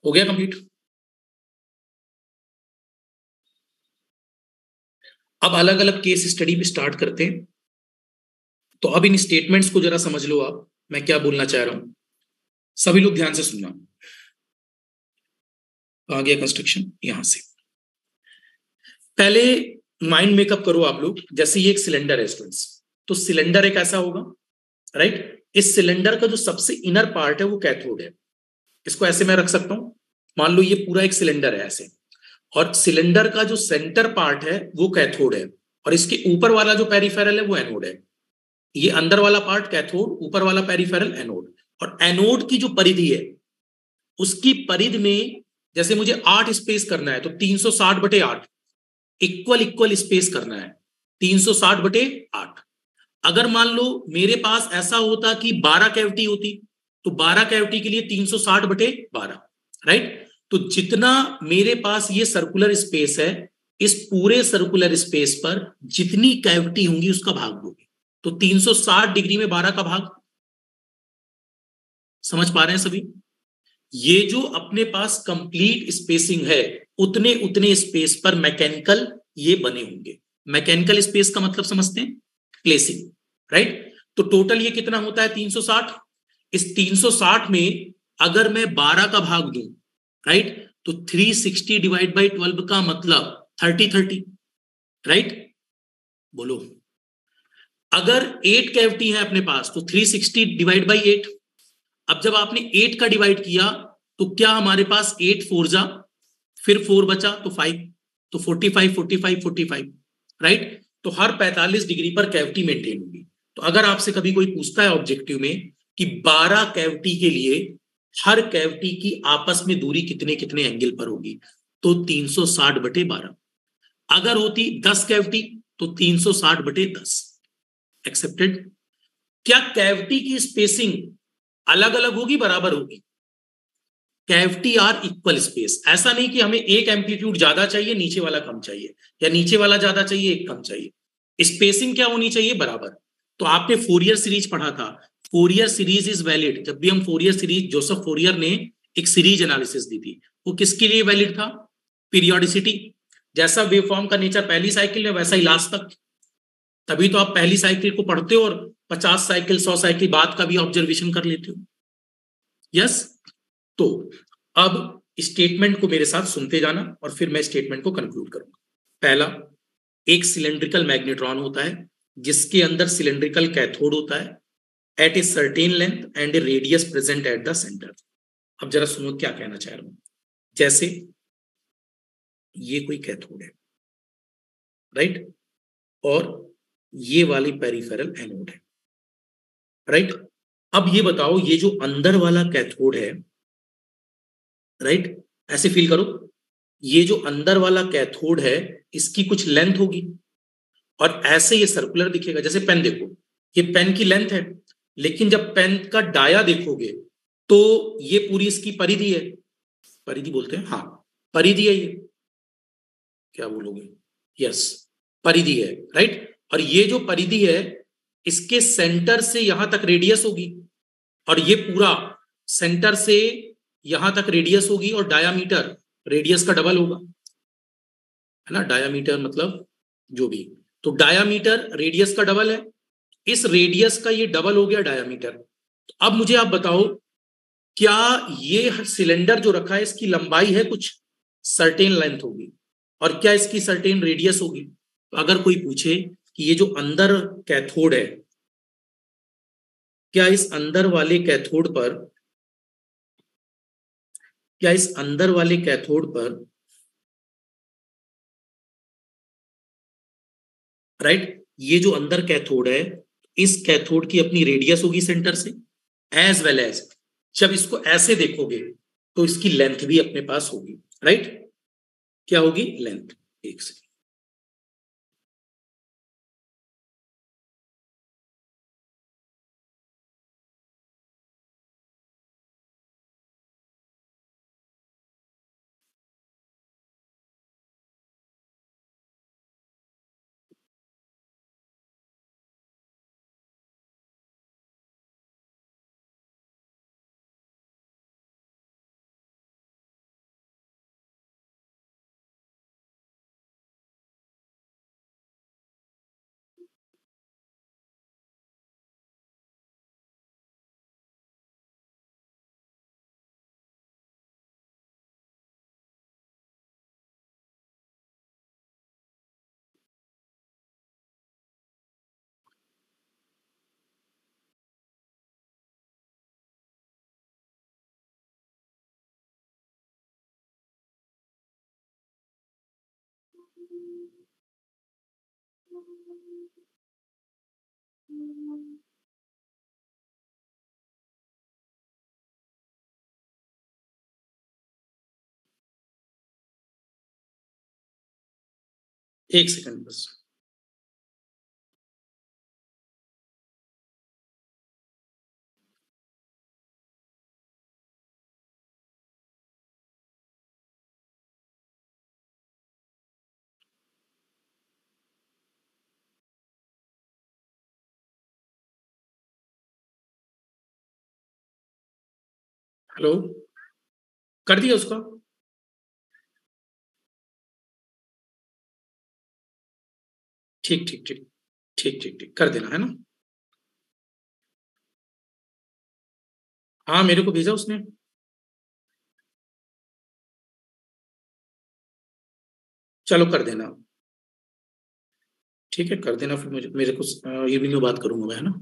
हो गया कंप्लीट? अब अलग अलग केस स्टडी भी स्टार्ट करते हैं। तो अब इन स्टेटमेंट्स को जरा समझ लो आप, मैं क्या बोलना चाह रहा हूं। सभी लोग ध्यान से सुनना। आ गया कंस्ट्रक्शन यहां से। पहले माइंड मेकअप करो आप लोग, जैसे ये एक सिलेंडर है स्टूडेंट्स, तो सिलेंडर एक ऐसा होगा, राइट? इस सिलेंडर का जो सबसे इनर पार्ट है वो कैथोड है। इसको ऐसे मैं रख सकता हूं, मान लो ये पूरा एक सिलेंडर है ऐसे, और सिलेंडर का जो सेंटर पार्ट है वो कैथोड है, और इसके ऊपर वाला जो पेरिफेरल है वो एनोड है। ये अंदर वाला पार्ट कैथोड, ऊपर वाला पेरिफेरल एनोड। और एनोड की जो परिधि है, उसकी परिधि में जैसे मुझे 8 स्पेस करना है, तो 360/8 इक्वल स्पेस करना है, 360/8। अगर मान लो मेरे पास ऐसा होता कि 12 कैविटी होती, तो 12 कैविटी के लिए 360/12, राइट? तो जितना मेरे पास ये सर्कुलर स्पेस है, इस पूरे सर्कुलर स्पेस पर जितनी कैविटी होंगी उसका भाग दोगे, तो 360 डिग्री में 12 का भाग। समझ पा रहे हैं सभी? ये जो अपने पास कंप्लीट स्पेसिंग है, उतने स्पेस पर मैकेनिकल ये बने होंगे। मैकेनिकल स्पेस का मतलब समझते हैं? Placing, right? तो टोटल ये कितना होता है? 360। इस 360 में अगर मैं 12 का भाग दूं, राइट, तो 360 डिवाइड बाई 12 का मतलब 30, राइट? बोलो। अगर 8 कैविटी है अपने पास, तो 360 डिवाइड बाई 8। अब जब आपने 8 का डिवाइड किया तो क्या हमारे पास 8 4 जा, फिर 4 बचा तो 5, तो 45 45 45, राइट। तो हर 45 डिग्री पर कैविटी मेंटेन होगी। तो अगर आपसे कभी कोई पूछता है ऑब्जेक्टिव में कि 12 कैविटी के लिए हर कैविटी की आपस में दूरी कितने कितने एंगल पर होगी, तो 360/12। अगर होती 10 कैविटी तो 360/10। एक्सेप्टेड। क्या कैविटी की स्पेसिंग अलग अलग होगी, बराबर होगी? Cavity are equal space. ऐसा नहीं कि हमें एक एम्पलीट्यूड ज्यादा चाहिए, नीचे वाला कम चाहिए, या नीचे वाला ज्यादा चाहिए, एक कम चाहिए। स्पेसिंग क्या होनी चाहिए? बराबर। तो आपने फोरियर सीरीज पढ़ा था, फोरियर सीरीज इज वैलिड। जब भी हम फोरियर सीरीज, जोसेफ फोरियर ने एक सीरीज एनालिसिस दी थी, वो किसके लिए वैलिड था? पीरियोडिसिटी। जैसा वेवफॉर्म का नेचर पहली साइकिल में, वैसा ही लास्ट तक। तभी तो आप पहली साइकिल को पढ़ते हो और 50 साइकिल 100 साइकिल बाद का भी ऑब्जर्वेशन कर लेते हो। यस। तो अब स्टेटमेंट को मेरे साथ सुनते जाना और फिर मैं स्टेटमेंट को कंक्लूड करूंगा। पहला, एक सिलेंड्रिकल मैग्नेट्रॉन होता है जिसके अंदर सिलेंड्रिकल कैथोड होता है at a certain length and a radius present at the centre. अब जरा सुनो क्या कहना चाह रहा हूं। जैसे ये कोई कैथोड है, राइट, और ये वाली पेरिफेरल एनोड है, राइट। अब ये बताओ, ये जो अंदर वाला कैथोड है, राइट, ऐसे फील करो, ये जो अंदर वाला कैथोड है इसकी कुछ लेंथ होगी और ऐसे ये सर्कुलर दिखेगा। जैसे पेन देखो, ये पेन की लेंथ है, लेकिन जब पेन का डाया देखोगे तो ये पूरी इसकी परिधि है। परिधि बोलते हैं, हाँ, परिधि है ये। क्या बोलोगे? यस, परिधि है, राइट। और ये जो परिधि है, इसके सेंटर से यहां तक रेडियस होगी, और ये पूरा सेंटर से यहां तक रेडियस होगी, और डायामीटर रेडियस का डबल होगा, है ना। डायामीटर मतलब जो भी, तो डायामीटर रेडियस का डबल है। इस रेडियस का ये डबल हो गया डायामीटर। अब मुझे आप बताओ, क्या ये सिलेंडर जो रखा है इसकी लंबाई है कुछ सर्टेन लेंथ होगी, और क्या इसकी सर्टेन रेडियस होगी? तो अगर कोई पूछे कि ये जो अंदर कैथोड है, क्या इस अंदर वाले कैथोड पर, क्या इस अंदर वाले कैथोड पर, राइट, ये जो अंदर कैथोड है, इस कैथोड की अपनी रेडियस होगी सेंटर से, एज वेल एज जब इसको ऐसे देखोगे तो इसकी लेंथ भी अपने पास होगी, राइट। क्या होगी? लेंथ। एक सेकेंड। एक सेकंड बस। हेलो, कर दिया उसका? ठीक ठीक ठीक, ठीक ठीक ठीक, कर देना, है ना। हाँ, मेरे को भेजा उसने। चलो कर देना। ठीक है, कर देना, फिर मुझे, मेरे को इवनिंग में बात करूंगा मैं, है ना।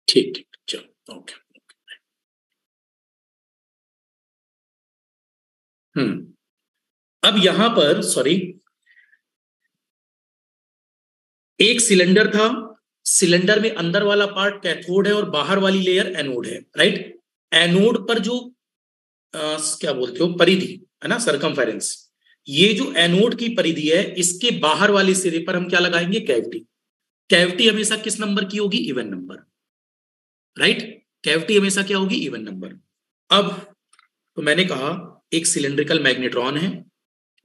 ठीक ठीक, चलो, ओके। अब यहां पर सॉरी, एक सिलेंडर था, सिलेंडर में अंदर वाला पार्ट कैथोड है और बाहर वाली लेयर एनोड है, राइट। एनोड पर जो क्या बोलते हो परिधि है ना, सरकमफेरेंस, ये जो एनोड की परिधि है इसके बाहर वाले सिरे पर हम क्या लगाएंगे, कैविटी। कैविटी हमेशा किस नंबर की होगी, इवन नंबर, राइट। कैविटी हमेशा क्या होगी, इवन नंबर। अब तो मैंने कहा एक सिलेंड्रिकल मैग्नेट्रॉन है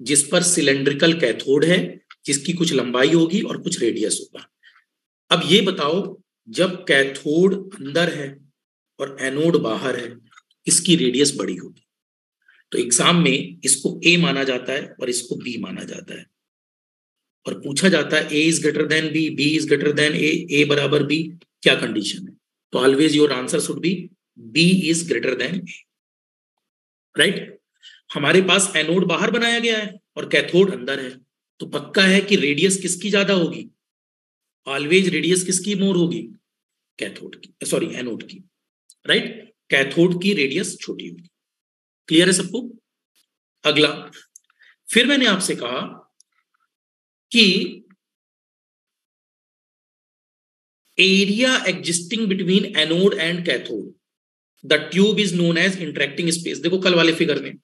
जिस पर सिलेंड्रिकल कैथोड है जिसकी कुछ लंबाई होगी और कुछ रेडियस होगा। अब ये बताओ जब कैथोड अंदर है और एनोड बाहर है, इसकी रेडियस बड़ी होगी। तो एग्जाम में इसको ए माना जाता है और इसको बी माना जाता है, और पूछा जाता है A is greater than B, B is greater than A बराबर बी, क्या कंडीशन है। तो always your answer should be B is greater than A, right. हमारे पास एनोड बाहर बनाया गया है और कैथोड अंदर है, तो पक्का है कि रेडियस किसकी ज्यादा होगी, ऑलवेज रेडियस किसकी मोर होगी, कैथोड की, सॉरी एनोड की, राइट। कैथोड की रेडियस छोटी होगी। क्लियर है सबको। अगला, फिर मैंने आपसे कहा कि area existing between anode and cathode, the tube is known as interacting space. देखो कल वाले फिगर में,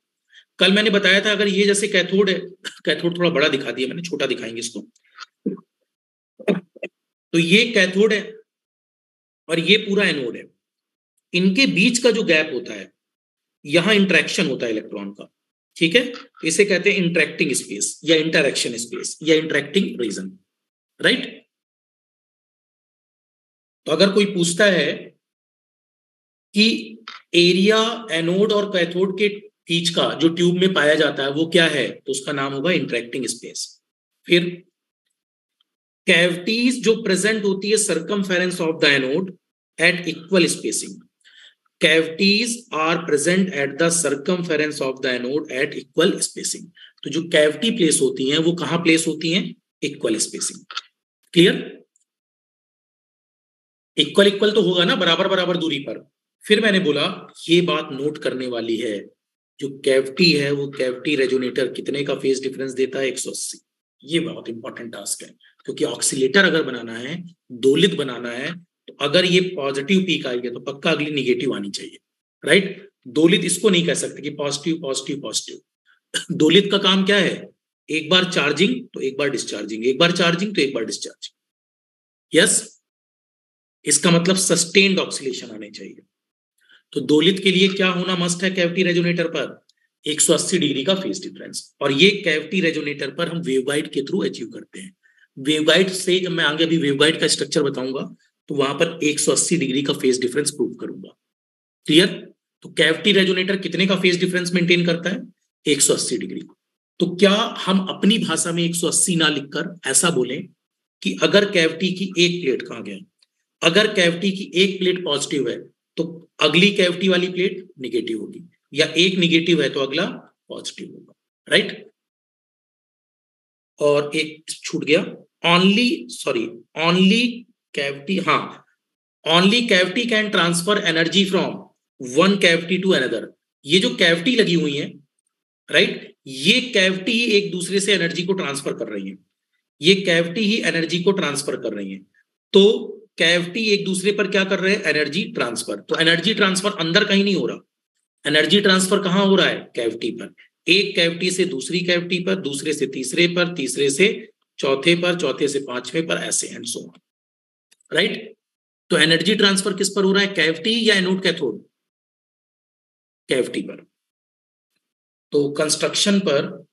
कल मैंने बताया था अगर ये जैसे कैथोड है, कैथोड थोड़ा बड़ा दिखा दिया मैंने, छोटा दिखाएंगे इसको, तो ये कैथोड है और ये पूरा एनोड है, इनके बीच का जो गैप होता है यहां इंटरेक्शन होता है इलेक्ट्रॉन का, ठीक है। इसे कहते हैं इंटरेक्टिंग स्पेस या इंटरेक्शन स्पेस या इंटरेक्टिंग रीजन, राइट। तो अगर कोई पूछता है कि एरिया एनोड और कैथोड के बीच का जो ट्यूब में पाया जाता है वो क्या है, तो उसका नाम होगा इंटरेक्टिंग स्पेस। फिर कैविटीज जो प्रेजेंट होती है circumference of the anode at equal spacing, cavities are present at the circumference of the anode at equal spacing। तो जो कैविटी प्लेस होती हैं वो कहां प्लेस होती हैं, equal spacing. Clear, equal equal तो होगा ना, बराबर बराबर दूरी पर। फिर मैंने बोला ये बात नोट करने वाली है, जो कैविटी है वो कैविटी रेजोनेटर कितने का फेज डिफरेंस देता है, 180। ये बहुत इंपॉर्टेंट टास्क है, क्योंकि ऑक्सीलेटर अगर बनाना है, दोलित बनाना है, तो अगर ये पॉजिटिव पीक आई है तो पक्का अगली निगेटिव आनी चाहिए, राइट। दोलित इसको नहीं कह सकते कि पॉजिटिव पॉजिटिव पॉजिटिव। दोलित का काम क्या है, एक बार चार्जिंग तो एक बार डिस्चार्जिंग, एक बार चार्जिंग तो एक बार डिस्चार्जिंग। यस, इसका मतलब सस्टेन्ड ऑक्सीलेशन आने चाहिए। तो दोलित के लिए क्या होना मस्ट है कैविटी रेजोनेटर पर, 180 डिग्री का फेज डिफरेंस। और ये कैविटी रेजोनेटर पर हम वेवगाइड के थ्रू अचीव करते हैं। वेवगाइड से जब मैं आगे अभी वेवगाइड का स्ट्रक्चर बताऊंगा तो वहां पर 180 डिग्री का फेज डिफरेंस प्रूव करूंगा। क्लियर। तो कैविटी रेजोनेटर कितने का फेज डिफरेंस मेंटेन करता है, 180 डिग्री। तो क्या हम अपनी भाषा में 180 ना लिखकर ऐसा बोलें कि अगर कैविटी की एक प्लेट, कहां गया, अगर कैविटी की एक प्लेट पॉजिटिव है तो अगली कैविटी वाली प्लेट निगेटिव होगी, या एक निगेटिव है तो अगला पॉजिटिव होगा, राइट। और एक छूट गया, ओनली कैविटी, हाँ, only cavity can transfer energy from one cavity to another. ये जो कैविटी लगी हुई है, राइट, ये कैविटी ही एक दूसरे से एनर्जी को ट्रांसफर कर रही है, ये कैविटी ही एनर्जी को ट्रांसफर कर रही है। तो कैविटी एक दूसरे पर क्या कर रहे हैं, एनर्जी ट्रांसफर। तो एनर्जी ट्रांसफर अंदर कहीं नहीं हो रहा, एनर्जी ट्रांसफर कहां हो रहा है, कैविटी पर। एक कैविटी से दूसरी कैविटी पर, दूसरे से तीसरे पर, तीसरे से चौथे पर, चौथे से पांचवें पर, ऐसे एंड सो ऑन, राइट। तो एनर्जी ट्रांसफर किस पर हो रहा है, कैविटी या एनोड कैथोड, कैविटी पर। तो कंस्ट्रक्शन पर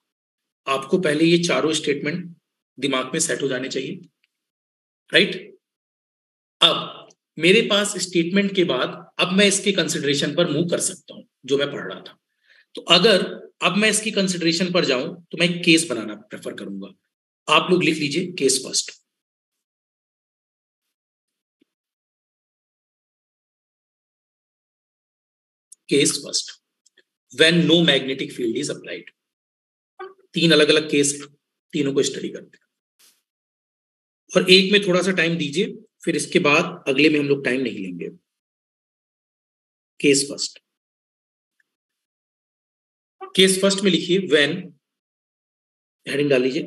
आपको पहले ये चारों स्टेटमेंट दिमाग में सेट हो जाने चाहिए, राइट। अब मेरे पास स्टेटमेंट के बाद अब मैं इसके कंसिडरेशन पर मूव कर सकता हूं जो मैं पढ़ रहा था। तो अगर अब मैं इसकी कंसिडरेशन पर जाऊं तो मैं केस बनाना प्रेफर करूंगा। आप लोग लिख लीजिए case first. Case first, when no magnetic field is applied. तीन अलग अलग केस, तीनों को स्टडी करते हैं, और एक में थोड़ा सा टाइम दीजिए, फिर इसके बाद अगले में हम लोग टाइम नहीं लेंगे। केस फर्स्ट, केस फर्स्ट में लिखिए व्हेन, हेडिंग डाल लीजिए,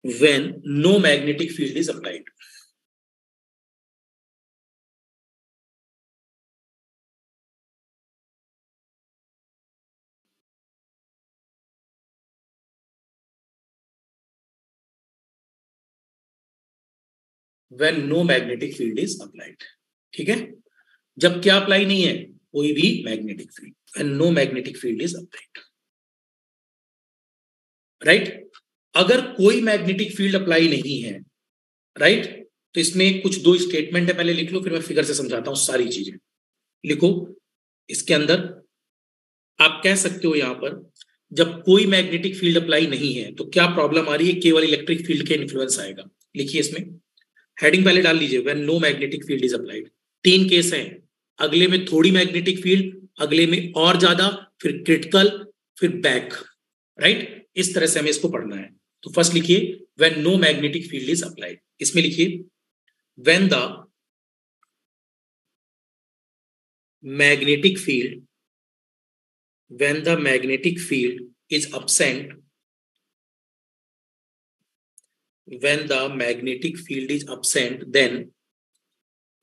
when no magnetic field is applied. When no magnetic field is applied, ठीक है। जब क्या अप्लाई नहीं है, कोई भी magnetic field, when no magnetic field is applied, right. अगर कोई मैग्नेटिक फील्ड अप्लाई नहीं है, राइट, तो इसमें कुछ दो स्टेटमेंट है, पहले लिख लो, फिर मैं फिगर से समझाता हूं सारी चीजें। लिखो, इसके अंदर आप कह सकते हो यहां पर, जब कोई मैग्नेटिक फील्ड अप्लाई नहीं है तो क्या प्रॉब्लम आ रही है, केवल इलेक्ट्रिक फील्ड के इन्फ्लुएंस आएगा। लिखिए इसमें, हेडिंग पहले डाल लीजिए, when no magnetic field is applied. तीन केस हैं, अगले में थोड़ी मैग्नेटिक फील्ड, अगले में और ज्यादा, फिर क्रिटिकल, फिर बैक, राइट। इस तरह से हमें इसको पढ़ना है। तो फर्स्ट लिखिए when no magnetic field is applied, इसमें लिखिए when the magnetic field, when the magnetic field is absent, when the magnetic field is absent, then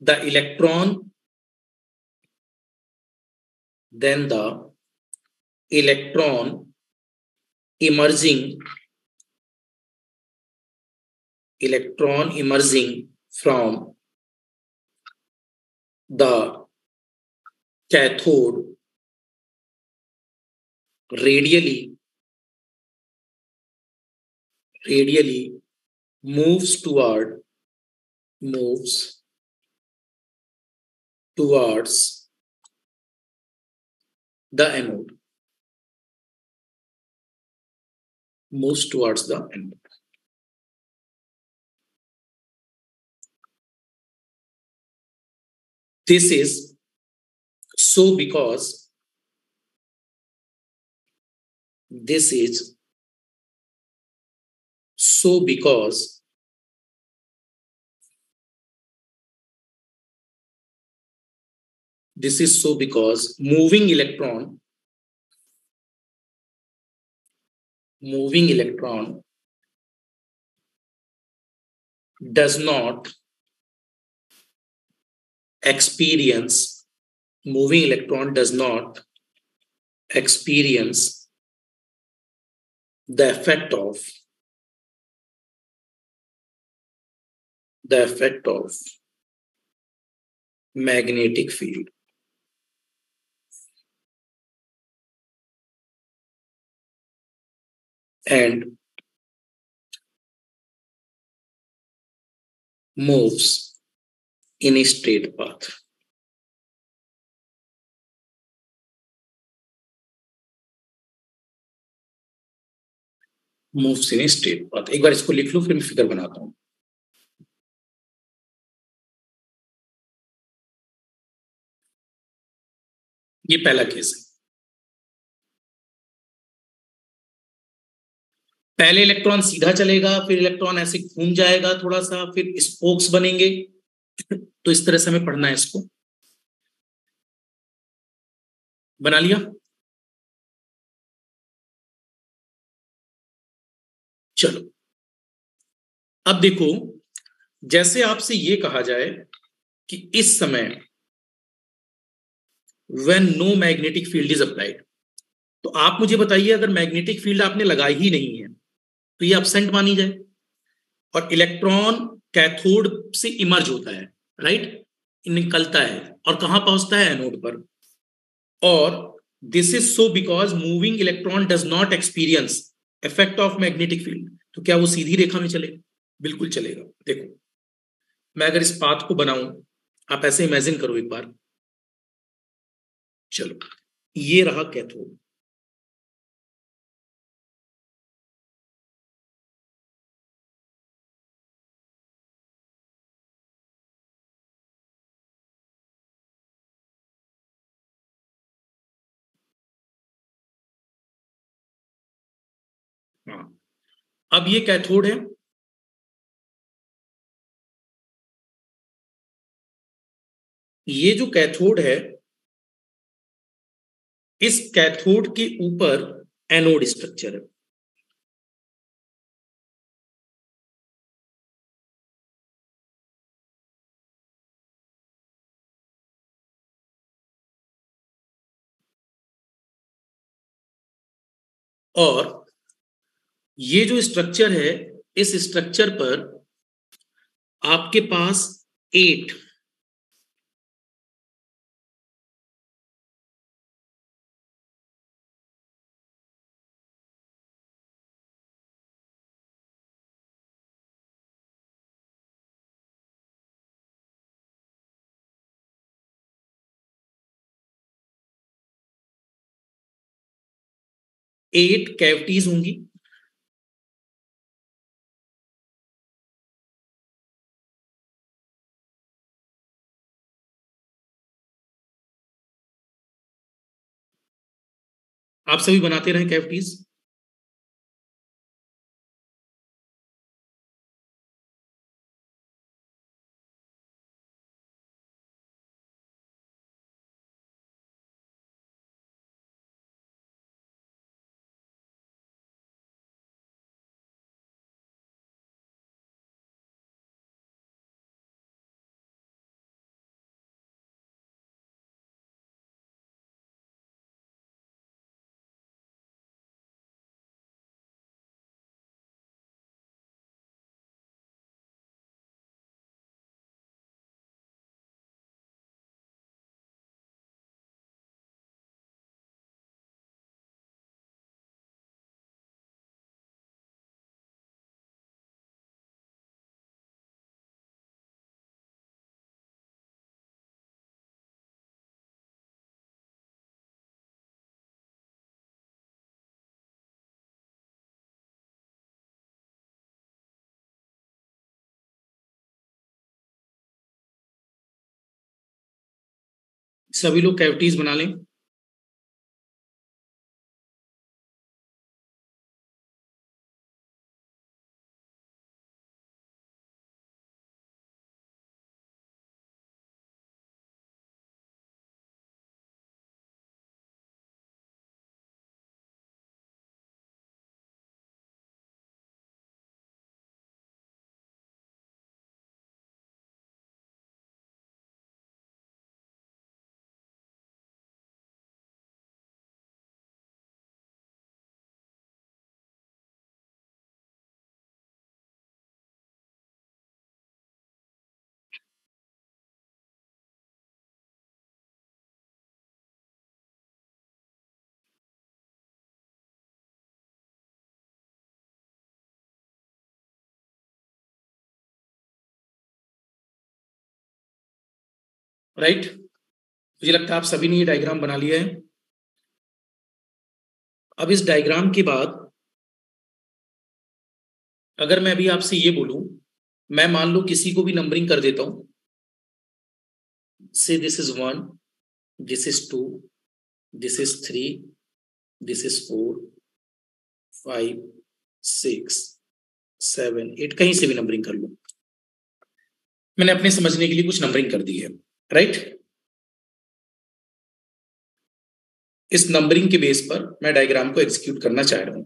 the electron, then the electron emerging, electron emerging from the cathode radially, radially moves toward, moves towards the anode, moves towards the anode. This is so because, this is so because this is so because moving electron does not experience, moving electron does not experience the effect of, the effect of magnetic field, and moves in a straight path. Moves in a straight path. एक बार इसको लिख लो, फिर मैं figure बनाता हूं। ये पहला case है, पहले इलेक्ट्रॉन सीधा चलेगा, फिर इलेक्ट्रॉन ऐसे घूम जाएगा थोड़ा सा, फिर स्पोक्स बनेंगे। तो इस तरह से हमें पढ़ना है इसको। बना लिया? चलो, अब देखो, जैसे आपसे ये कहा जाए कि इस समय when no magnetic field is applied, तो आप मुझे बताइए, अगर मैग्नेटिक फील्ड आपने लगाई ही नहीं है तो ये एब्सेंट मानी जाए, और इलेक्ट्रॉन कैथोड से इमर्ज होता है, राइट, निकलता है, और कहां पहुंचता है, एनोड पर। और this is so because moving electron does not experience effect of magnetic field. तो क्या वो सीधी रेखा में चलेगा? बिल्कुल चलेगा। देखो, मैं अगर इस पाथ को बनाऊं, आप ऐसे इमेजिन करो एक बार। चलो, ये रहा कैथोड, हाँ, अब ये कैथोड है, ये जो कैथोड है इस कैथोड के ऊपर एनोड स्ट्रक्चर है। और ये जो स्ट्रक्चर है, इस स्ट्रक्चर पर आपके पास 8 कैविटीज होंगी। आप सभी बनाते रहे कैविटीज। सभी लोग कैविटीज बना लें। राइट, मुझे लगता है आप सभी ने ये डायग्राम बना लिया है। अब इस डायग्राम के बाद अगर मैं अभी आपसे ये बोलूं, मैं मान लो किसी को भी नंबरिंग कर देता हूं, से this is 1, this is 2, this is 3, this is 4, 5, 6, 7, 8, कहीं से भी नंबरिंग कर लो। मैंने अपने समझने के लिए कुछ नंबरिंग कर दी है। राइट, इस नंबरिंग के बेस पर मैं डायग्राम को एग्जीक्यूट करना चाह रहा हूं।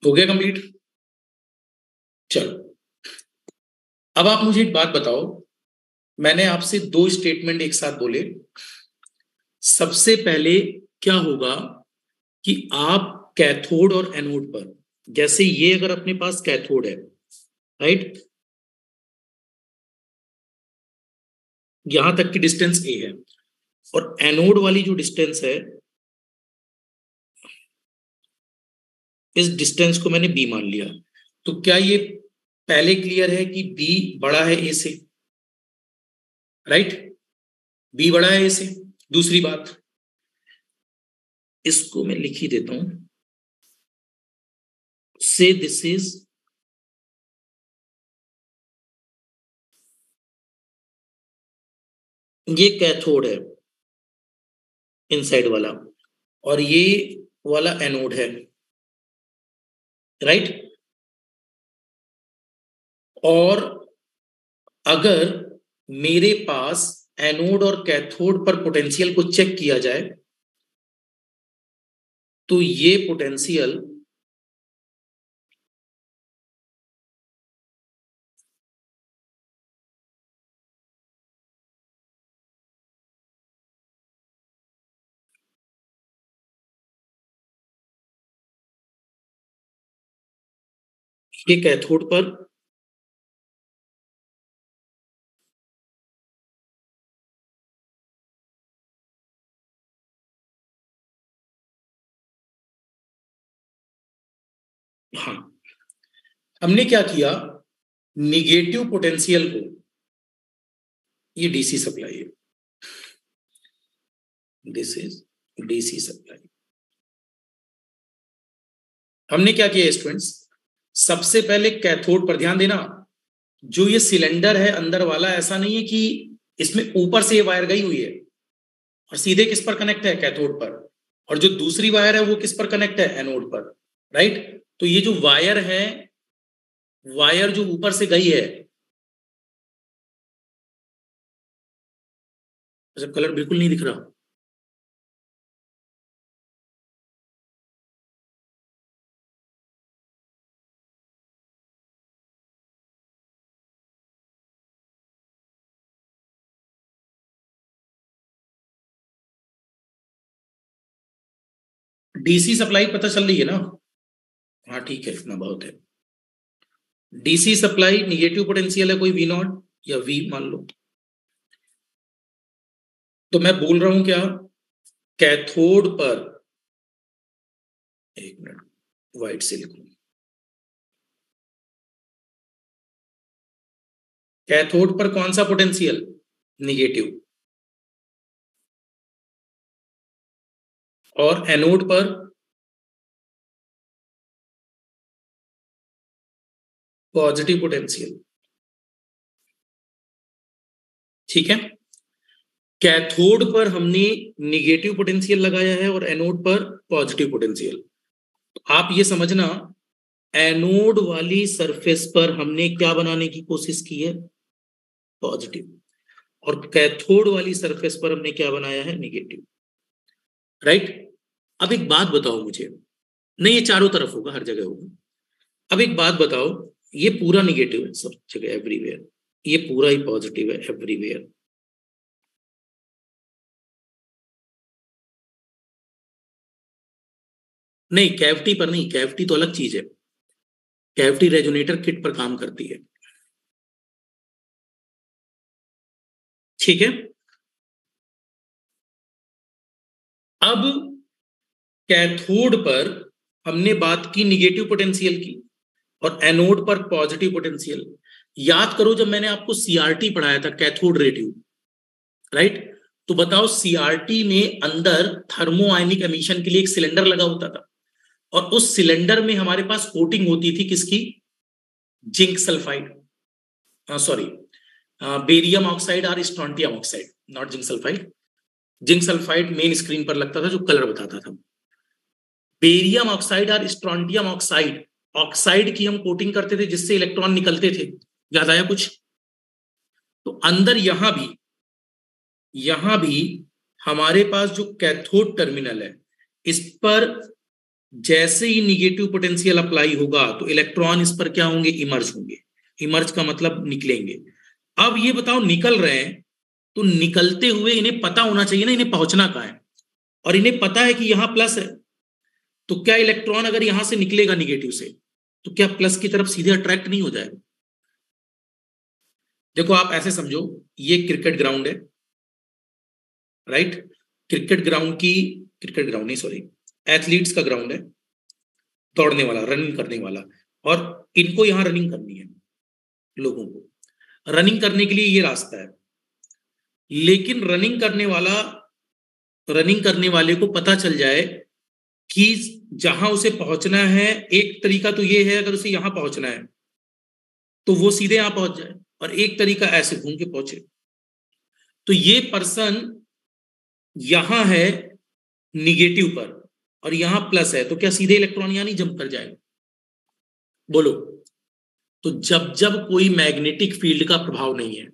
हो गया कंप्लीट? चलो, अब आप मुझे एक बात बताओ, मैंने आपसे दो स्टेटमेंट एक साथ बोले। सबसे पहले क्या होगा कि आप कैथोड और एनोड पर, जैसे ये अगर अपने पास कैथोड है, राइट, यहां तक की डिस्टेंस ए है, और एनोड वाली जो डिस्टेंस है, इस डिस्टेंस को मैंने बी मान लिया। तो क्या ये पहले क्लियर है कि बी बड़ा है ए से? राइट, बी बड़ा है ए से। दूसरी बात, इसको मैं लिख ही देता हूं, से दिस इज, ये कैथोड है इनसाइड वाला, और ये वाला एनोड है, राइट। और अगर मेरे पास एनोड और कैथोड पर पोटेंशियल को चेक किया जाए, तो ये पोटेंशियल ये कैथोड पर हाँ, हमने क्या किया, निगेटिव पोटेंशियल को, ये डीसी सप्लाई है, दिस इज डीसी सप्लाई। हमने क्या किया स्टूडेंट्स, सबसे पहले कैथोड पर ध्यान देना, जो ये सिलेंडर है अंदर वाला, ऐसा नहीं है कि इसमें ऊपर से ये वायर गई हुई है और सीधे किस पर कनेक्ट है, कैथोड पर, और जो दूसरी वायर है वो किस पर कनेक्ट है, एनोड पर, राइट। तो ये जो वायर है, वायर जो ऊपर से गई है, अच्छा कलर बिल्कुल नहीं दिख रहा, डीसी सप्लाई पता चल रही है ना? हाँ ठीक है, इतना बहुत है। डीसी सप्लाई निगेटिव पोटेंशियल है कोई वी नॉट या वी मान लो। तो मैं बोल रहा हूं क्या, कैथोड पर, एक मिनट व्हाइट से लिखूं, कैथोड पर कौन सा पोटेंशियल, निगेटिव, और एनोड पर पॉजिटिव पोटेंशियल, ठीक है। कैथोड पर हमने निगेटिव पोटेंशियल लगाया है और एनोड पर पॉजिटिव पोटेंशियल। तो आप ये समझना, एनोड वाली सरफेस पर हमने क्या बनाने की कोशिश की है, पॉजिटिव, और कैथोड वाली सरफेस पर हमने क्या बनाया है, निगेटिव, राइट। अब एक बात बताओ मुझे, नहीं ये चारों तरफ होगा, हर जगह होगा। अब एक बात बताओ, ये पूरा निगेटिव है सब जगह एवरीवेयर, ये पूरा ही पॉजिटिव है एवरीवेयर, नहीं कैविटी पर नहीं, कैविटी तो अलग चीज है, कैविटी रेजोनेटर किट पर काम करती है, ठीक है। अब कैथोड पर हमने बात की निगेटिव पोटेंशियल की, और एनोड पर पॉजिटिव पोटेंशियल। याद करो जब मैंने आपको सीआरटी पढ़ाया था, कैथोड रे ट्यूब, राइट। तो बताओ सीआरटी में अंदर थर्मो आयनिक एमिशन के लिए एक सिलेंडर लगा होता था, और उस सिलेंडर में हमारे पास कोटिंग होती थी किसकी, zinc sulphide, sorry barium oxide और strontium oxide, not zinc sulphide. Zinc sulphide main screen पर लगता था जो कलर बताता था। बेरियम ऑक्साइड और स्ट्रोंटियम ऑक्साइड, ऑक्साइड की हम कोटिंग करते थे जिससे इलेक्ट्रॉन निकलते थे, याद आया कुछ? तो अंदर यहां भी हमारे पास जो कैथोड टर्मिनल है, इस पर जैसे ही निगेटिव पोटेंशियल अप्लाई होगा तो इलेक्ट्रॉन इस पर क्या होंगे, इमर्ज होंगे। इमर्ज का मतलब निकलेंगे। अब ये बताओ निकल रहे हैं, तो निकलते हुए इन्हें पता होना चाहिए ना इन्हें पहुंचना कहां है, और इन्हें पता है कि यहां प्लस है। तो क्या इलेक्ट्रॉन अगर यहां से निकलेगा निगेटिव से, तो क्या प्लस की तरफ सीधे अट्रैक्ट नहीं हो जाएगा? देखो आप ऐसे समझो, ये क्रिकेट ग्राउंड है, राइट। क्रिकेट ग्राउंड नहीं, सॉरी, एथलीट्स का ग्राउंड है, दौड़ने वाला, रनिंग करने वाला। और इनको यहां रनिंग करनी है, लोगों को रनिंग करने के लिए ये रास्ता है। लेकिन रनिंग करने वाले को पता चल जाए कि जहां उसे पहुंचना है, एक तरीका तो ये है, अगर उसे यहां पहुंचना है तो वो सीधे यहां पहुंच जाए, और एक तरीका ऐसे घूम के पहुंचे। तो ये पर्सन यहां है निगेटिव पर, और यहां प्लस है, तो क्या सीधे इलेक्ट्रॉन यहां नहीं जंप कर जाएगा? बोलो। तो जब जब कोई मैग्नेटिक फील्ड का प्रभाव नहीं है,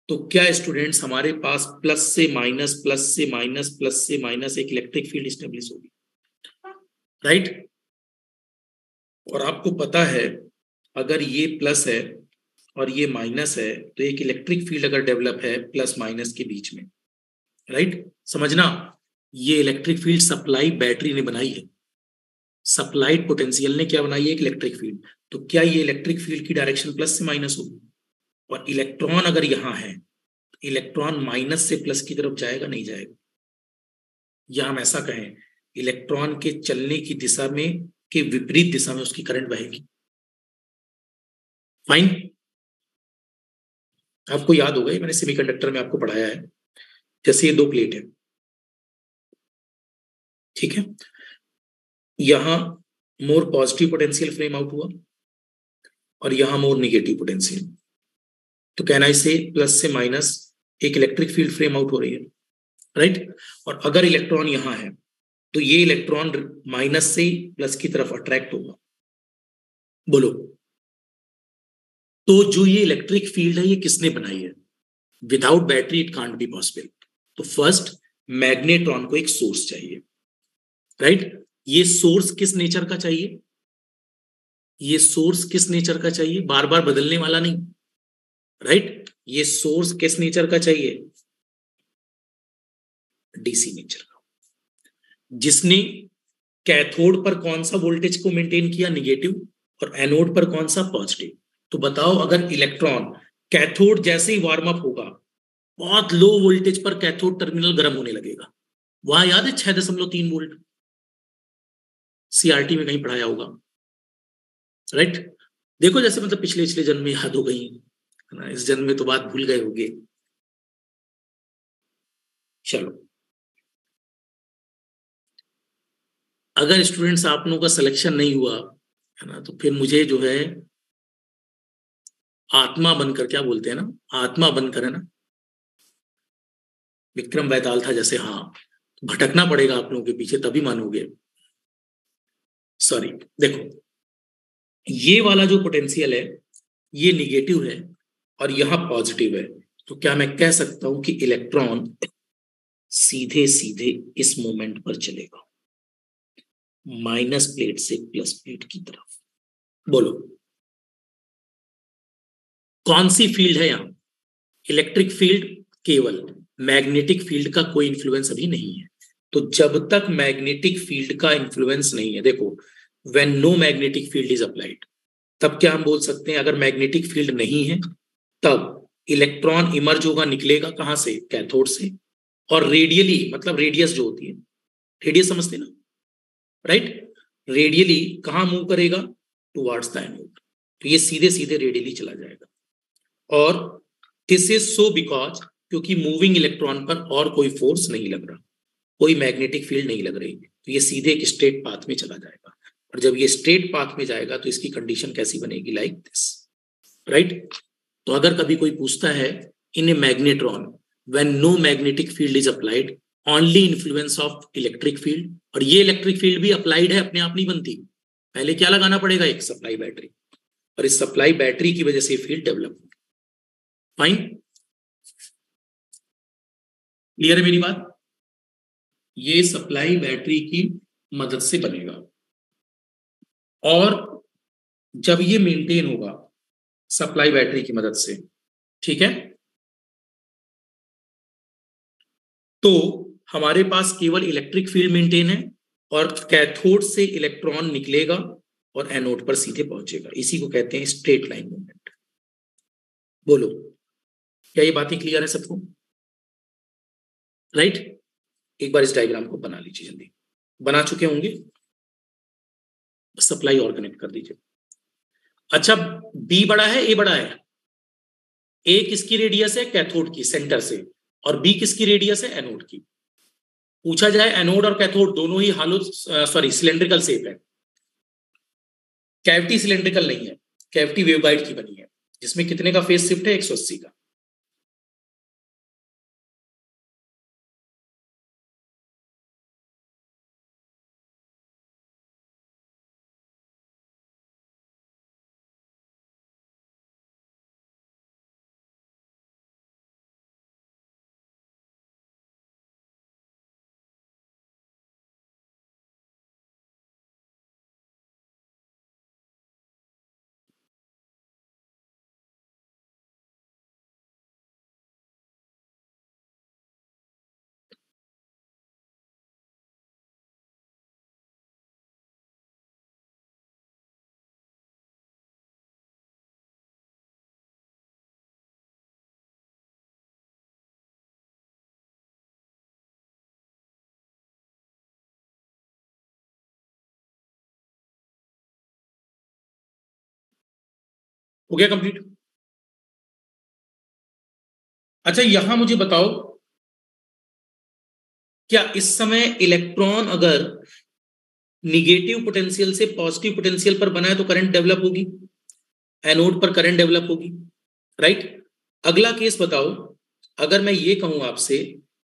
तो क्या स्टूडेंट्स हमारे पास प्लस से माइनस, प्लस से माइनस, प्लस से माइनस एक इलेक्ट्रिक फील्ड स्टेब्लिश होगी, राइट। और आपको पता है, अगर ये प्लस है और ये माइनस है, तो एक इलेक्ट्रिक फील्ड अगर डेवलप है प्लस माइनस के बीच में, राइट। समझना, ये इलेक्ट्रिक फील्ड सप्लाई बैटरी ने बनाई है। सप्लाइड पोटेंशियल ने क्या बनाई है, एक इलेक्ट्रिक फील्ड। तो क्या ये इलेक्ट्रिक फील्ड की डायरेक्शन प्लस से माइनस होगी? और इलेक्ट्रॉन अगर यहां है, इलेक्ट्रॉन माइनस से प्लस की तरफ जाएगा, नहीं जाएगा? या हम ऐसा कहें, इलेक्ट्रॉन के चलने की दिशा में के विपरीत दिशा में उसकी करंट बहेगी। फाइन। आपको याद होगा, मैंने सेमीकंडक्टर में आपको पढ़ाया है। जैसे ये दो प्लेट है, ठीक है, यहां more positive potential frame out हुआ और यहां मोर निगेटिव पोटेंशियल। तो कहना इसे प्लस से माइनस एक इलेक्ट्रिक फील्ड फ्रेम आउट हो रही है, राइट। और अगर इलेक्ट्रॉन यहां है, तो ये इलेक्ट्रॉन माइनस से प्लस की तरफ अट्रैक्ट होगा। बोलो। तो जो ये इलेक्ट्रिक फील्ड है, ये किसने बनाई है? Without battery it can't be possible. तो फर्स्ट, मैग्नेट्रॉन को एक सोर्स चाहिए, राइट। ये सोर्स किस नेचर का चाहिए? ये सोर्स किस नेचर का चाहिए? बार बार बदलने वाला नहीं, राइट। ये सोर्स किस नेचर का चाहिए? डीसी नेचर का, जिसने कैथोड पर कौन सा वोल्टेज को मेंटेन किया, निगेटिव, और एनोड पर कौन सा, पॉजिटिव। तो बताओ, अगर इलेक्ट्रॉन कैथोड जैसे ही वार्म अप होगा, बहुत लो वोल्टेज पर कैथोड टर्मिनल गर्म होने लगेगा। वहां याद है 6.3 वोल्ट, सीआरटी में कहीं पढ़ाया होगा, राइट। देखो जैसे मतलब पिछले पिछले जन्म में याद हो गई है ना, इस जन्म में तो बात भूल गए होंगे। चलो, अगर स्टूडेंट्स आप लोगों का सिलेक्शन नहीं हुआ है ना, तो फिर मुझे जो है आत्मा बनकर, क्या बोलते हैं ना, आत्मा बनकर, है ना, विक्रम बेताल था जैसे, हाँ, भटकना पड़ेगा आप लोगों के पीछे, तभी मानोगे। सॉरी, देखो, ये वाला जो पोटेंशियल है, ये निगेटिव है और यहां पॉजिटिव है। तो क्या मैं कह सकता हूं कि इलेक्ट्रॉन सीधे सीधे इस मोमेंट पर चलेगा, माइनस प्लेट से प्लस प्लेट की तरफ? बोलो, कौन सी फील्ड है यहां? इलेक्ट्रिक फील्ड केवल, मैग्नेटिक फील्ड का कोई इंफ्लुएंस अभी नहीं है। तो जब तक मैग्नेटिक फील्ड का इंफ्लुएंस नहीं है, देखो, when no magnetic field is applied, तब क्या हम बोल सकते हैं, अगर मैग्नेटिक फील्ड नहीं है, तब इलेक्ट्रॉन इमर्ज होगा, निकलेगा कहां से, कैथोड से, और रेडियली, मतलब रेडियस जो होती है, रेडियस समझते ना, राइट, रेडियली कहां मूव करेगा, टुवर्ड्स द एनोड। तो ये सीधे सीधे रेडियली चला जाएगा। और दिस इज सो बिकॉज, क्योंकि मूविंग इलेक्ट्रॉन पर और कोई फोर्स नहीं लग रहा, कोई मैग्नेटिक फील्ड नहीं लग रही, तो ये सीधे एक स्ट्रेट पाथ में चला जाएगा। और जब ये स्ट्रेट पाथ में जाएगा, तो इसकी कंडीशन कैसी बनेगी, लाइक दिस, राइट। तो अगर कभी कोई पूछता है, in a magnetron when no magnetic field is applied, only influence of electric field, और ये इलेक्ट्रिक फील्ड भी अप्लाइड है, अपने आप नहीं बनती, पहले क्या लगाना पड़ेगा, एक सप्लाई बैटरी, और इस सप्लाई बैटरी की वजह से फील्ड डेवलप होगी। फाइन, क्लियर है मेरी बात? ये सप्लाई बैटरी की मदद से बनेगा। और जब ये मेंटेन होगा सप्लाई बैटरी की मदद से, ठीक है, तो हमारे पास केवल इलेक्ट्रिक फील्ड मेंटेन है और कैथोड से इलेक्ट्रॉन निकलेगा और एनोड पर सीधे पहुंचेगा। इसी को कहते हैं स्ट्रेट लाइन मूवमेंट। बोलो, क्या ये बातें क्लियर है सबको? राइट? एक बार इस डायग्राम को बना लीजिए, जल्दी बना चुके होंगे, सप्लाई और कनेक्ट कर दीजिए। अच्छा, बी बड़ा है ए बड़ा है? ए किसकी रेडियस है? कैथोड की, सेंटर से। और बी किसकी रेडियस है? एनोड की। पूछा जाए एनोड और कैथोड दोनों ही हालो सॉरी सिलेंड्रिकल शेप है, कैविटी सिलेंड्रिकल नहीं है, कैविटी वेवगाइड की बनी है, जिसमें कितने का फेज शिफ्ट है? 180 का। हो गया कंप्लीट? अच्छा, यहां मुझे बताओ, क्या इस समय इलेक्ट्रॉन अगर निगेटिव पोटेंशियल से पॉजिटिव पोटेंशियल पर बना है तो करंट डेवलप होगी, एनोड पर करंट डेवलप होगी, राइट? अगला केस बताओ, अगर मैं ये कहूं आपसे,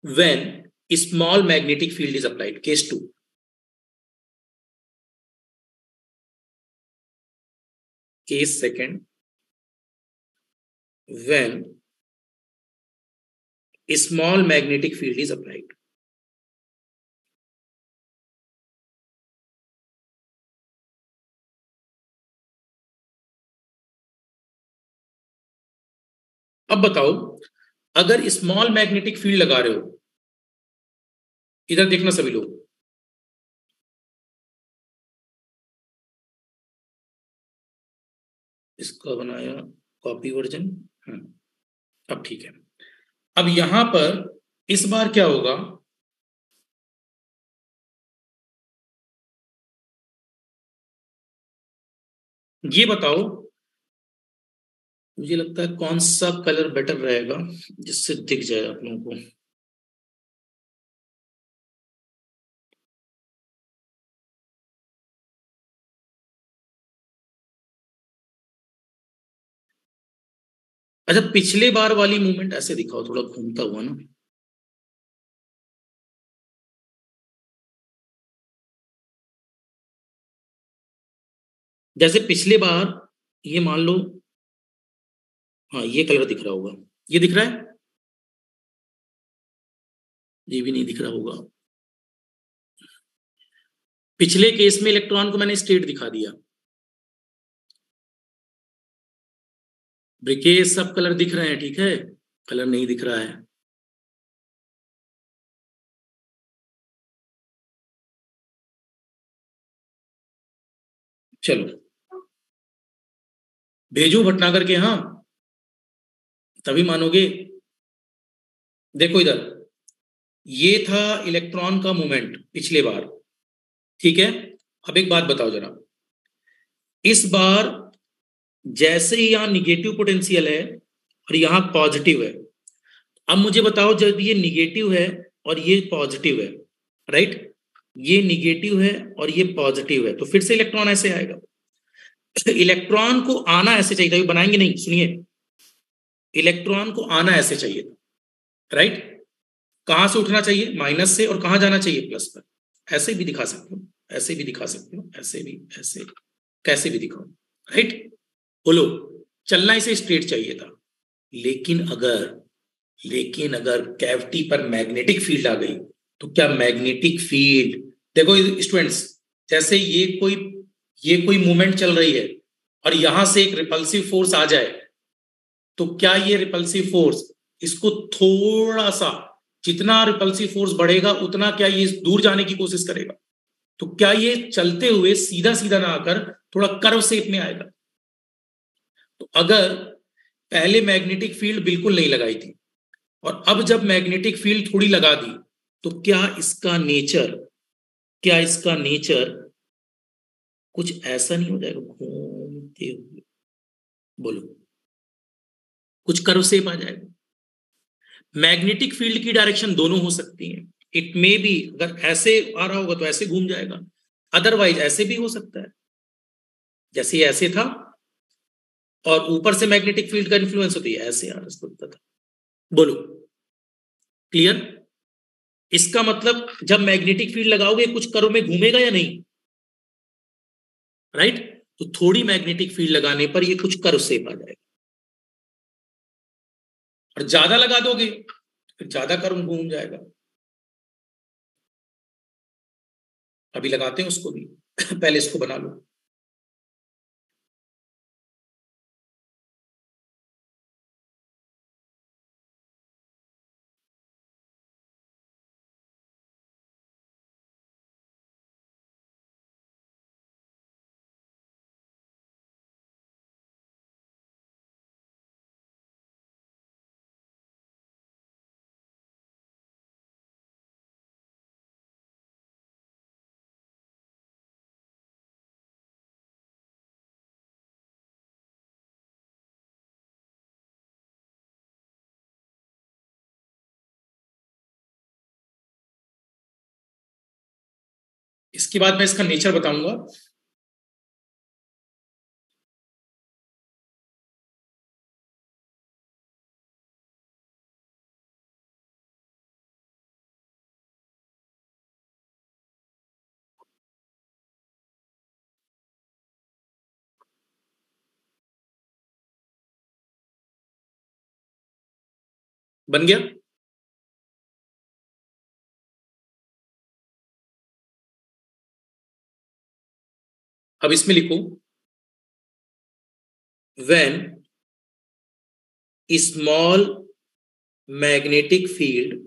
when small magnetic field is applied, case 2। Case second, when small magnetic field is applied. अब बताओ, अगर स्मॉल मैग्नेटिक फील्ड लगा रहे हो, इधर देखना सभी लोग, इसका बनाया कॉपी वर्जन। अब ठीक है। अब यहां पर इस बार क्या होगा, ये बताओ, मुझे लगता है कौन सा कलर बेटर रहेगा जिससे दिख जाए आप लोगों को। अच्छा, पिछले बार वाली मूवमेंट ऐसे दिखाओ, थोड़ा घूमता हुआ ना। जैसे पिछले बार, ये मान लो, हाँ ये कलर दिख रहा होगा, ये दिख रहा है, ये भी नहीं दिख रहा होगा। पिछले केस में इलेक्ट्रॉन को मैंने स्टेट दिखा दिया, ब्रिकेज सब कलर दिख रहे हैं, ठीक है, कलर नहीं दिख रहा है। चलो भेजू भटनागर के यहाँ, तभी मानोगे। देखो इधर, ये था इलेक्ट्रॉन का मूवमेंट पिछले बार, ठीक है। अब एक बात बताओ जरा, इस बार जैसे ही यहां निगेटिव पोटेंशियल है और यहां पॉजिटिव है, अब मुझे बताओ, जब ये निगेटिव है और ये पॉजिटिव है, राइट, ये निगेटिव है और ये पॉजिटिव है, तो फिर से इलेक्ट्रॉन ऐसे आएगा। इलेक्ट्रॉन को आना ऐसे चाहिए था, बनाएंगे नहीं, सुनिए, इलेक्ट्रॉन को आना ऐसे चाहिए था, राइट। कहां से उठना चाहिए? माइनस से। और कहां जाना चाहिए? प्लस पर। ऐसे भी दिखा सकते हो, ऐसे भी दिखा सकते हो, ऐसे भी, ऐसे, कैसे भी दिखाओ, राइट। बोलो, चलना इसे स्ट्रेट चाहिए था। लेकिन अगर लेकिन अगर कैविटी पर मैग्नेटिक फील्ड आ गई, तो क्या मैग्नेटिक फील्ड, देखो स्टूडेंट्स, जैसे ये कोई ये कोई मूवमेंट चल रही है और यहां से एक रिपल्सिव फोर्स आ जाए, तो क्या ये रिपल्सिव फोर्स इसको थोड़ा सा, जितना रिपल्सिव फोर्स बढ़ेगा उतना क्या ये दूर जाने की कोशिश करेगा? तो क्या ये चलते हुए सीधा सीधा ना आकर थोड़ा कर्व शेप में आएगा? तो अगर पहले मैग्नेटिक फील्ड बिल्कुल नहीं लगाई थी और अब जब मैग्नेटिक फील्ड थोड़ी लगा दी, तो क्या इसका नेचर कुछ ऐसा नहीं हो जाएगा घूमते हुए? बोलो, कुछ कर्व शेप आ जाएगा। मैग्नेटिक फील्ड की डायरेक्शन दोनों हो सकती है। इट मे बी, अगर ऐसे आ रहा होगा तो ऐसे घूम जाएगा, अदरवाइज ऐसे भी हो सकता है, जैसे ऐसे था और ऊपर से मैग्नेटिक फील्ड का इन्फ्लुएंस होती है, ऐसे आ सकता था। बोलो, क्लियर? इसका मतलब जब मैग्नेटिक फील्ड लगाओगे कुछ कर्व में घूमेगा या नहीं? राइट? तो थोड़ी मैग्नेटिक फील्ड लगाने पर ये कुछ कर्व शेप आ जाएगा, और ज्यादा लगा दोगे फिर ज्यादा कर्व घूम जाएगा। अभी लगाते हैं उसको भी पहले इसको बना लो। इसके बाद मैं इसका नेचर बताऊंगा। बन गया? अब इसमें लिखो, when small magnetic field,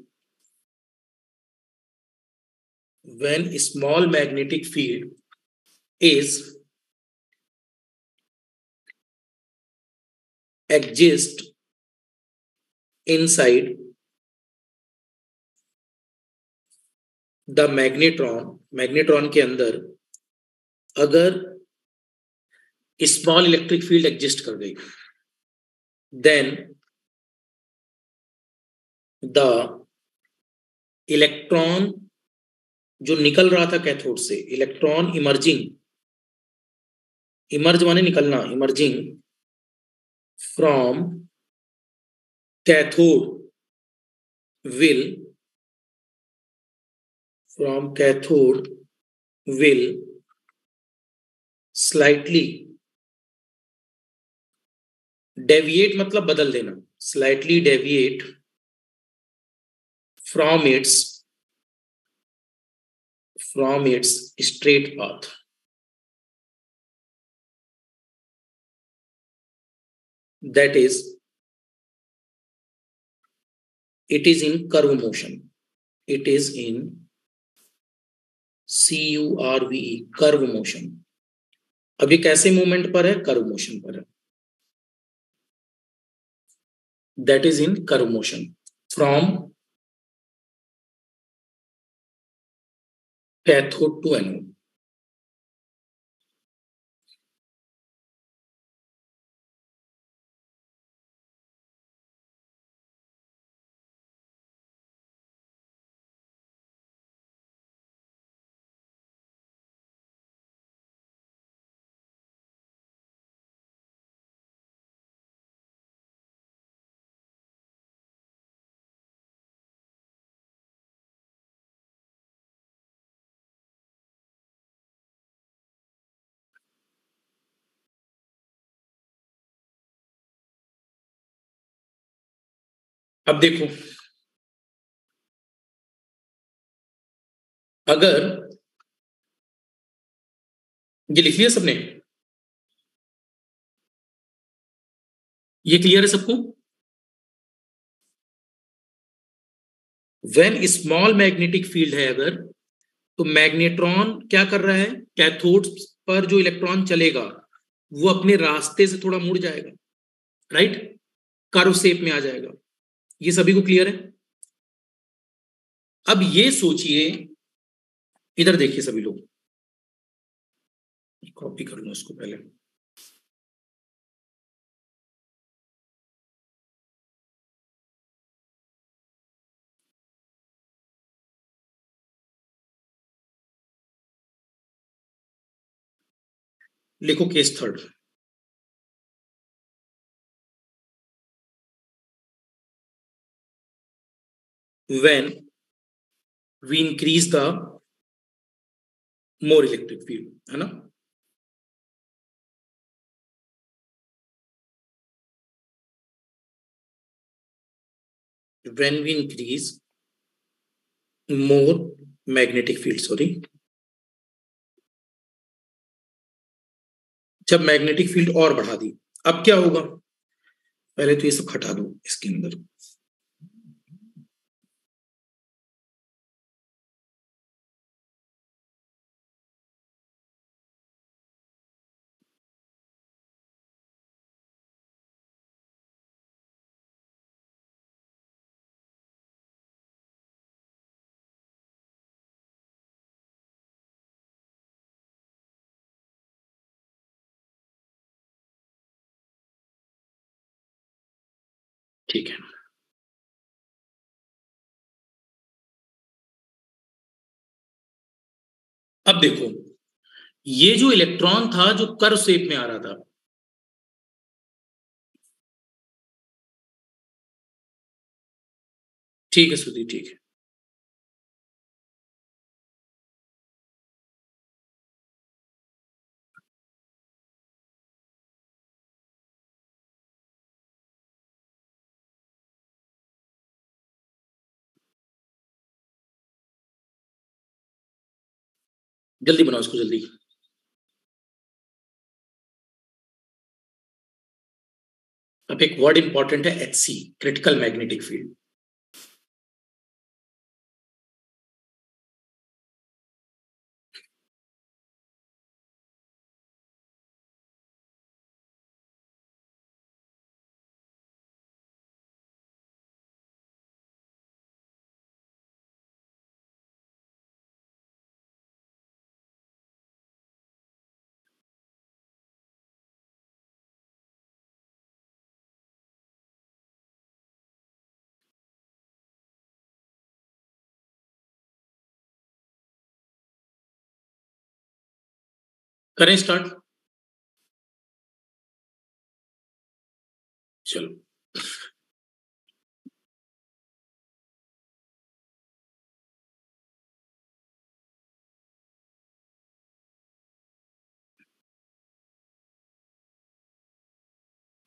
when small magnetic field is exist inside the magnetron के अंदर अगर स्मॉल इलेक्ट्रिक फील्ड एग्जिस्ट कर गई, देन द इलेक्ट्रॉन जो निकल रहा था कैथोड से, इलेक्ट्रॉन इमर्जिंग, इमर्ज माने निकलना, emerging from cathode will from cathode will slightly deviate, मतलब बदल देना, slightly deviate from its straight path. That is, it is in curve motion. It is in CURVE, curve motion. अब ये कैसे movement पर है? कर्व मोशन पर है। That is in curve motion from cathode to anode. अब देखो, अगर ये लिख लिया सबने? ये क्लियर है सबको? व्हेन स्मॉल मैग्नेटिक फील्ड है अगर, तो मैग्नेट्रॉन क्या कर रहा है, कैथोड पर जो इलेक्ट्रॉन चलेगा वो अपने रास्ते से थोड़ा मुड़ जाएगा, राइट, कर्व शेप में आ जाएगा। ये सभी को क्लियर है? अब ये सोचिए, इधर देखिए सभी लोग, कॉपी कर लो इसको पहले। लिखो case third. When we increase the more electric field, है ना, when we increase more magnetic field, sorry, जब मैग्नेटिक फील्ड और बढ़ा दी, अब क्या होगा? पहले तो ये सब हटा दो इसके अंदर। ठीक है, अब देखो, ये जो इलेक्ट्रॉन था जो कर्व शेप में आ रहा था, ठीक है सुधी, ठीक है, जल्दी बनाओ इसको जल्दी। अब एक वर्ड इंपॉर्टेंट है, HC, क्रिटिकल मैग्नेटिक फील्ड। करें स्टार्ट? चलो,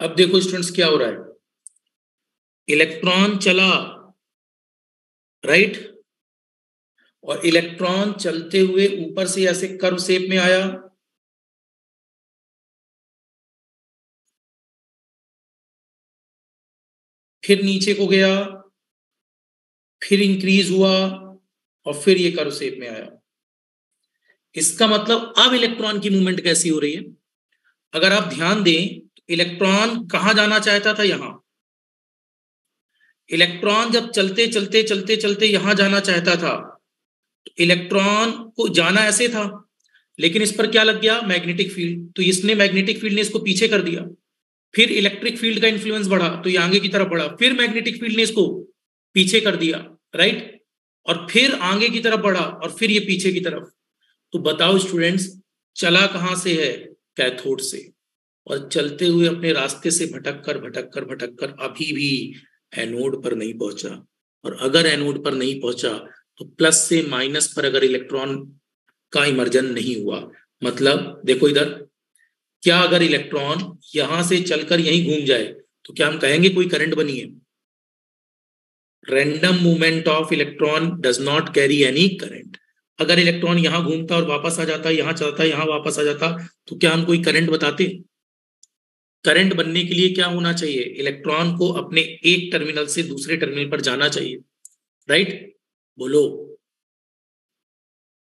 अब देखो स्टूडेंट्स क्या हो रहा है, इलेक्ट्रॉन चला, राइट, और इलेक्ट्रॉन चलते हुए ऊपर से ऐसे कर्व शेप में आया, फिर नीचे को गया, फिर इंक्रीज हुआ, और फिर ये कर्व शेप में आया। इसका मतलब अब इलेक्ट्रॉन की मूवमेंट कैसी हो रही है? अगर आप ध्यान दें तो इलेक्ट्रॉन कहां जाना चाहता था? यहां। इलेक्ट्रॉन जब चलते चलते चलते चलते यहां जाना चाहता था, तो इलेक्ट्रॉन को जाना ऐसे था, लेकिन इस पर क्या लग गया? Magnetic field. तो इसने, मैग्नेटिक फील्ड ने इसको पीछे कर दिया। फिर इलेक्ट्रिक फील्ड का इन्फ्लुएंस बढ़ा तो ये आगे की तरफ बढ़ा, फिर मैग्नेटिक फील्ड ने इसको पीछे कर दिया, राइट, और फिर आगे की तरफ बढ़ा, और फिर ये पीछे की तरफ। तो बताओ स्टूडेंट्स, चला कहां से है? कैथोड से, और चलते हुए अपने रास्ते से भटक कर भटक कर भटक कर अभी भी एनोड पर नहीं पहुंचा। और अगर एनोड पर नहीं पहुंचा तो प्लस से माइनस पर अगर इलेक्ट्रॉन का इमर्जन नहीं हुआ, मतलब देखो इधर, क्या अगर इलेक्ट्रॉन यहां से चलकर यहीं घूम जाए तो क्या हम कहेंगे कोई करंट बनी है? Random movement of electron does not carry any current. अगर इलेक्ट्रॉन यहां घूमता और वापस आ जाता, यहां चलता, यहां वापस आ जाता, तो क्या हम कोई करंट बताते? करंट बनने के लिए क्या होना चाहिए? इलेक्ट्रॉन को अपने एक टर्मिनल से दूसरे टर्मिनल पर जाना चाहिए, राइट? बोलो।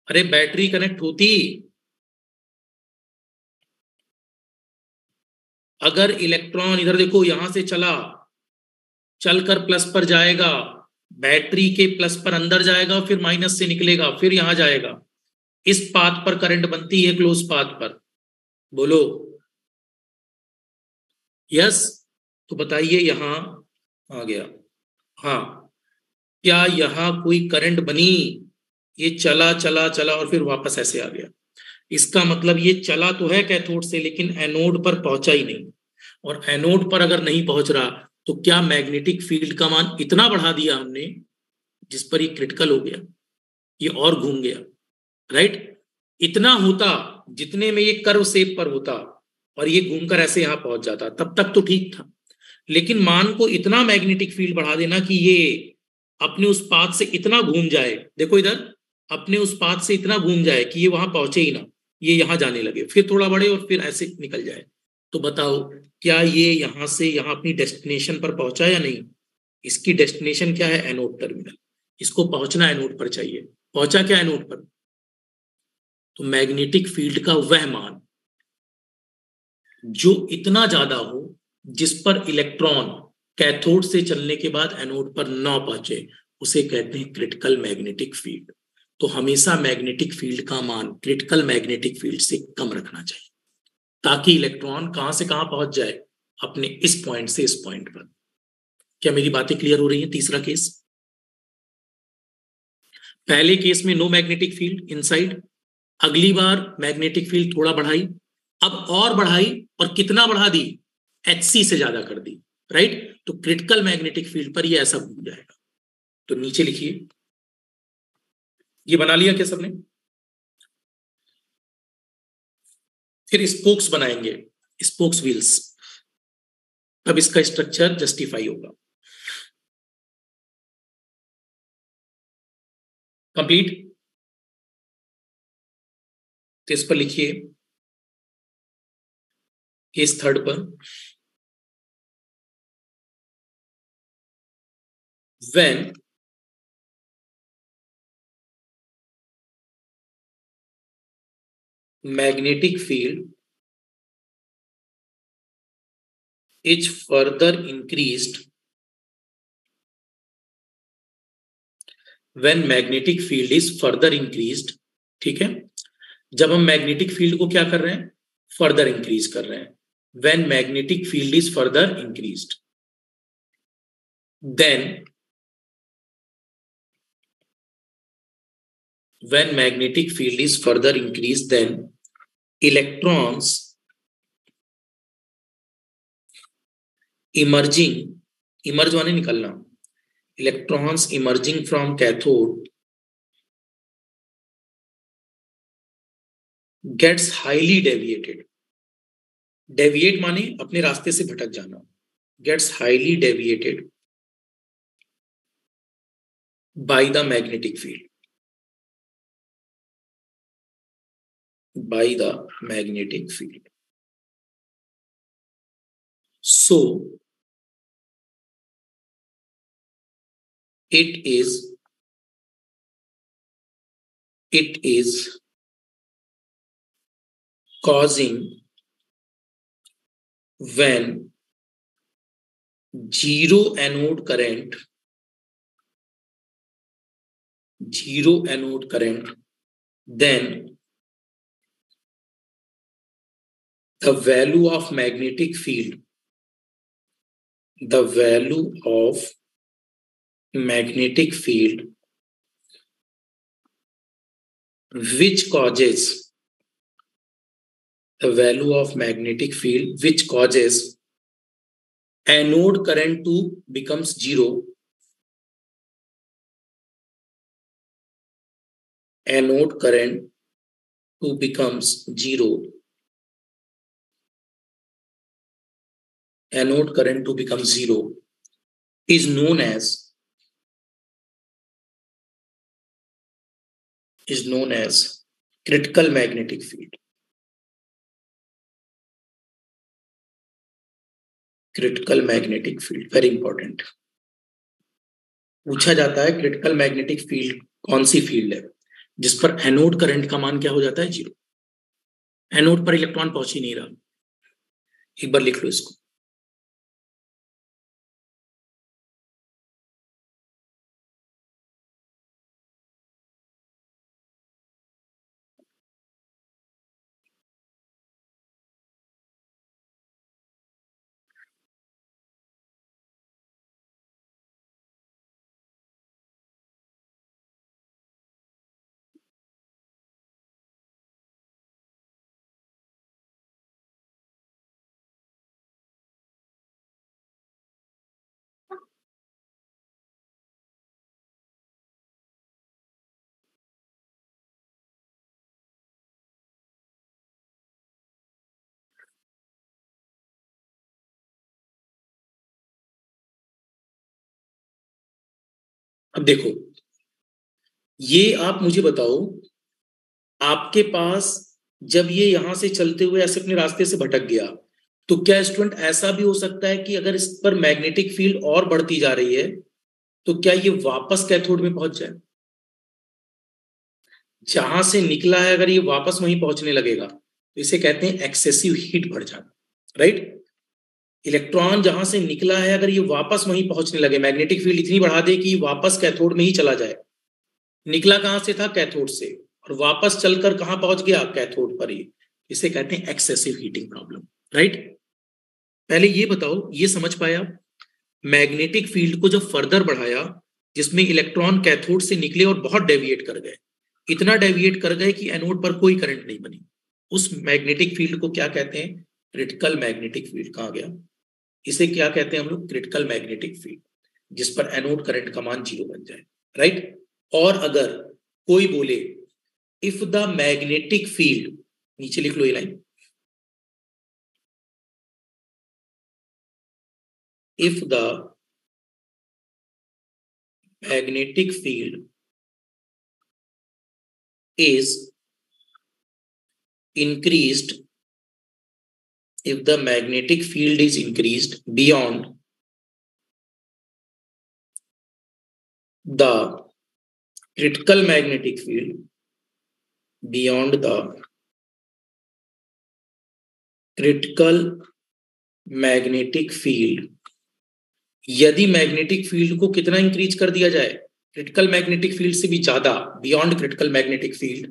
अरे बैटरी कनेक्ट होती, अगर इलेक्ट्रॉन इधर देखो यहां से चला, चलकर प्लस पर जाएगा, बैटरी के प्लस पर अंदर जाएगा, फिर माइनस से निकलेगा, फिर यहां जाएगा, इस पाथ पर करंट बनती है, क्लोज पाथ पर। बोलो यस। तो बताइए यहां आ गया, हाँ, क्या यहां कोई करंट बनी? ये चला चला चला और फिर वापस ऐसे आ गया। इसका मतलब ये चला तो है कैथोड से, लेकिन एनोड पर पहुंचा ही नहीं। और एनोड पर अगर नहीं पहुंच रहा, तो क्या मैग्नेटिक फील्ड का मान इतना बढ़ा दिया हमने जिस पर ये क्रिटिकल हो गया, ये और घूम गया, राइट? इतना होता जितने में ये कर्व शेप पर होता और ये घूमकर ऐसे यहां पहुंच जाता, तब तक तो ठीक था। लेकिन मान को इतना मैग्नेटिक फील्ड बढ़ा देना कि ये अपने उस पाथ से इतना घूम जाए, देखो इधर, अपने उस पाथ से इतना घूम जाए कि ये वहां पहुंचे ही ना, ये यहां जाने लगे, फिर थोड़ा बढ़े और फिर ऐसे निकल जाए। तो बताओ, क्या ये यहां से यहां अपनी डेस्टिनेशन पर पहुंचा या नहीं? इसकी डेस्टिनेशन क्या है? Anode terminal. इसको पहुंचना एनोड पर चाहिए, पहुंचा क्या एनोड पर? तो मैग्नेटिक फील्ड का वह मान जो इतना ज्यादा हो जिस पर इलेक्ट्रॉन कैथोड से चलने के बाद एनोड पर न पहुंचे, उसे कहते हैं क्रिटिकल मैग्नेटिक फील्ड। तो हमेशा मैग्नेटिक फील्ड का मान क्रिटिकल मैग्नेटिक फील्ड से कम रखना चाहिए, ताकि इलेक्ट्रॉन कहां से कहां पहुंच जाए, अपने इस पॉइंट से इस पॉइंट पर। क्या मेरी बातें क्लियर हो रही है? तीसरा केस, पहले केस में नो मैग्नेटिक फील्ड इनसाइड, अगली बार मैग्नेटिक फील्ड थोड़ा बढ़ाई, अब और बढ़ाई, और कितना बढ़ा दी? HC से ज्यादा कर दी, राइट? तो क्रिटिकल मैग्नेटिक फील्ड पर ये ऐसा घूम जाएगा। तो नीचे लिखिए, ये बना लिया क्या सबने? फिर स्पोक्स बनाएंगे, स्पोक्स व्हील्स, तब इसका स्ट्रक्चर जस्टिफाई होगा। कंप्लीट। तो इस पर लिखिए, केस थर्ड पर, when magnetic field is further increased, when magnetic field is further increased, ठीक है? जब हम मैग्नेटिक फील्ड को क्या कर रहे हैं? फर्दर इंक्रीज कर रहे हैं। when magnetic field is further increased, then when magnetic field is further increased, then electrons emerging, emerge माने निकलना, electrons emerging from cathode gets highly deviated, deviate माने अपने रास्ते से भटक जाना, gets highly deviated by the magnetic field, by the magnetic field. So it is causing, when zero anode current, then the value of magnetic field, the value of magnetic field which causes, the value of magnetic field which causes anode current to becomes zero, anode current to becomes zero, anode current to become zero is known as is known as critical magnetic field. Critical magnetic field very important पूछा जाता है। Critical magnetic field कौन सी field है जिस पर anode current का मान क्या हो जाता है? 0। एनोड पर इलेक्ट्रॉन पहुंच ही नहीं रहा। एक बार लिख लो इसको। अब देखो, ये आप मुझे बताओ, आपके पास जब ये यहां से चलते हुए ऐसे अपने रास्ते से भटक गया, तो क्या स्टूडेंट ऐसा भी हो सकता है कि अगर इस पर मैग्नेटिक फील्ड और बढ़ती जा रही है तो क्या ये वापस कैथोड में पहुंच जाए? जहां से निकला है अगर ये वापस वहीं पहुंचने लगेगा तो इसे कहते हैं एक्सेसिव हीट बढ़ जाना, राइट? इलेक्ट्रॉन जहां से निकला है अगर ये वापस वहीं पहुंचने लगे, मैग्नेटिक फील्ड इतनी बढ़ा दे कि वापस कैथोड में ही चला जाए। निकला कहां से था? कैथोड से, और वापस चलकर कहां पहुंच गया? कैथोड पर ही। इसे कहते हैं एक्सेसिव हीटिंग प्रॉब्लम, राइट? पहले ये बताओ, ये समझ पाया मैग्नेटिक फील्ड को जब फर्दर बढ़ाया जिसमें इलेक्ट्रॉन कैथोड से निकले और बहुत डेविएट कर गए, इतना डेविएट कर गए कि एनोड पर कोई करंट नहीं बनी, उस मैग्नेटिक फील्ड को क्या कहते हैं? क्रिटिकल मैग्नेटिक फील्ड कहा गया। इसे क्या कहते हैं हम लोग? क्रिटिकल मैग्नेटिक फील्ड, जिस पर एनोड करंट का मान 0 बन जाए, राइट? और अगर कोई बोले इफ द मैग्नेटिक फील्ड, नीचे लिख लो ये line, if the magnetic field is increased, if the magnetic field is increased beyond the critical magnetic field, beyond the critical magnetic field, यदि मैग्नेटिक फील्ड को कितना इंक्रीज कर दिया जाए? क्रिटिकल मैग्नेटिक फील्ड से भी ज्यादा, beyond critical magnetic field,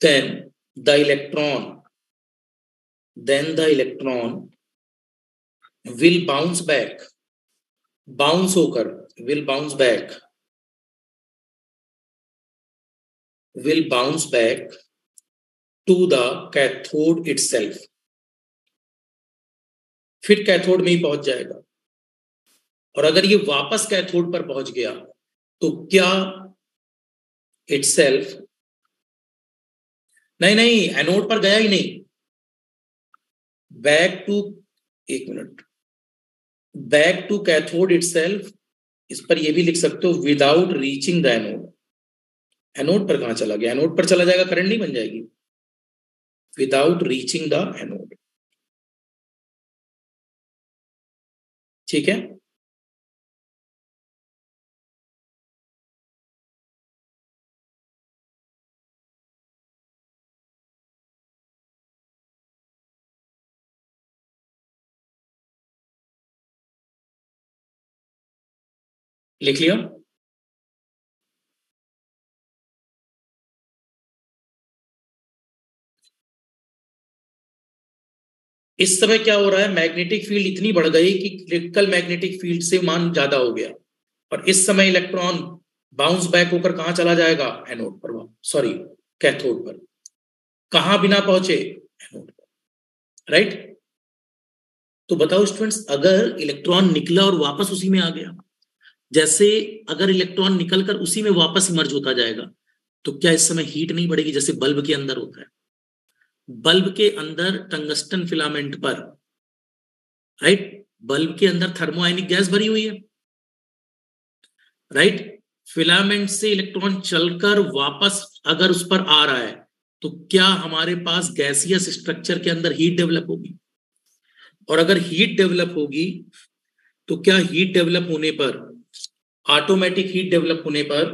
then the electron will bounce back, bounce होकर will bounce back to the cathode itself, फिर कैथोड में ही पहुंच जाएगा। और अगर ये वापस कैथोड पर पहुंच गया तो क्या इटसेल्फ, नहीं एनोड पर गया ही नहीं, बैक टू, एक minute, back to cathode itself, इस पर ये भी लिख सकते हो without reaching the anode. Anode पर कहां चला गया? एनोड पर चला जाएगा, करंट नहीं बन जाएगी। विदाउट रीचिंग द एनोड, ठीक है? लिख लिया? इस समय क्या हो रहा है? मैग्नेटिक फील्ड इतनी बढ़ गई कि क्रिटिकल मैग्नेटिक फील्ड से मान ज्यादा हो गया, और इस समय इलेक्ट्रॉन बाउंस बैक होकर कहां चला जाएगा? एनोड पर, सॉरी कैथोड पर। कहां बिना पहुंचे? एनोड पर, राइट? तो बताओ स्टूडेंट्स, अगर इलेक्ट्रॉन निकला और वापस उसी में आ गया, जैसे अगर इलेक्ट्रॉन निकलकर उसी में वापस इमर्ज होता जाएगा, तो क्या इस समय हीट नहीं बढ़ेगी जैसे बल्ब के अंदर होता है? बल्ब के अंदर टंगस्टन फिलामेंट पर, राइट, बल्ब के अंदर थर्मोआयनिक गैस भरी हुई है। राइट। फिलामेंट से इलेक्ट्रॉन चलकर वापस अगर उस पर आ रहा है तो क्या हमारे पास गैसियस स्ट्रक्चर के अंदर हीट डेवलप होगी, और अगर हीट डेवलप होगी तो क्या हीट डेवलप होने पर, ऑटोमेटिक हीट डेवलप होने पर,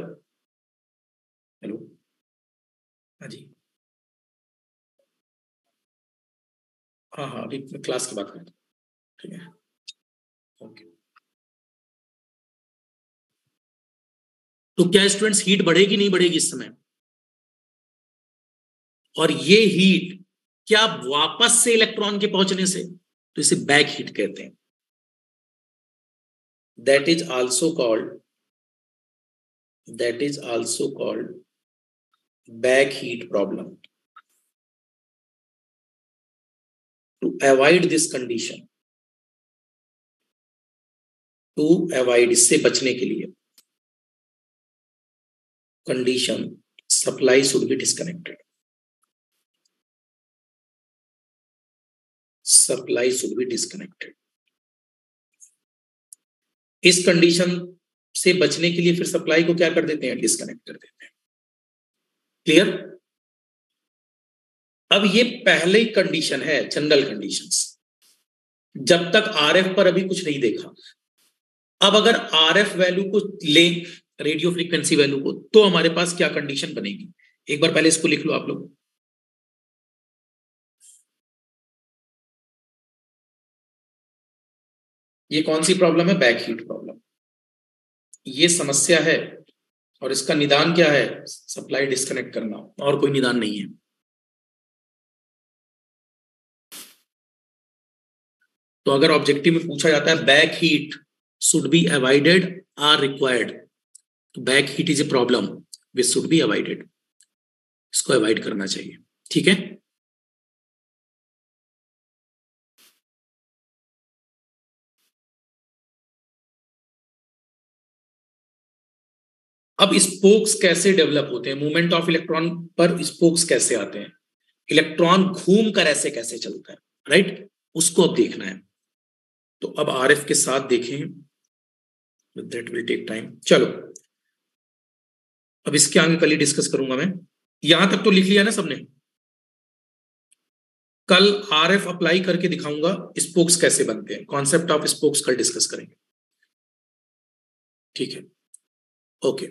हेलो, हाँ जी, हाँ अभी मैं क्लास की बात करता हूँ, ठीक है, ओके। तो क्या स्टूडेंट्स हीट बढ़ेगी नहीं बढ़ेगी इस समय, और ये हीट क्या वापस से इलेक्ट्रॉन के पहुंचने से, तो इसे बैक हीट कहते हैं। That is also called back heat problem. To avoid this condition, to avoid, इससे बचने के लिए, condition, supply should be disconnected, supply should be disconnected. इस कंडीशन से बचने के लिए फिर सप्लाई को क्या कर देते हैं, डिस्कनेक्ट कर देते हैं। क्लियर। अब ये पहले कंडीशन है, जनरल कंडीशंस, जब तक आरएफ पर अभी कुछ नहीं देखा। अब अगर आरएफ वैल्यू को लें, रेडियो फ्रीक्वेंसी वैल्यू को, तो हमारे पास क्या कंडीशन बनेगी, एक बार पहले इसको लिख लो आप लोग। ये कौन सी प्रॉब्लम है, बैक हीट प्रॉब्लम। ये समस्या है और इसका निदान क्या है, सप्लाई डिस्कनेक्ट करना, और कोई निदान नहीं है। तो अगर ऑब्जेक्टिव में पूछा जाता है back heat should be avoided or required, तो back heat is a problem which should be avoided, इसको अवॉइड करना चाहिए, ठीक है। अब स्पोक्स कैसे डेवलप होते हैं, मूवमेंट ऑफ इलेक्ट्रॉन पर स्पोक्स कैसे आते हैं, इलेक्ट्रॉन घूम कर ऐसे कैसे चलता है, राइट, उसको अब देखना है। तो अब आरएफ के साथ देखें, दैट विल टेक टाइम। चलो अब इसके आगे कल ही डिस्कस करूंगा मैं। यहां तक तो लिख लिया ना सबने, कल आरएफ अप्लाई करके दिखाऊंगा स्पोक्स कैसे बनते हैं, कॉन्सेप्ट ऑफ स्पोक्स कल डिस्कस करेंगे, ठीक है, ओके।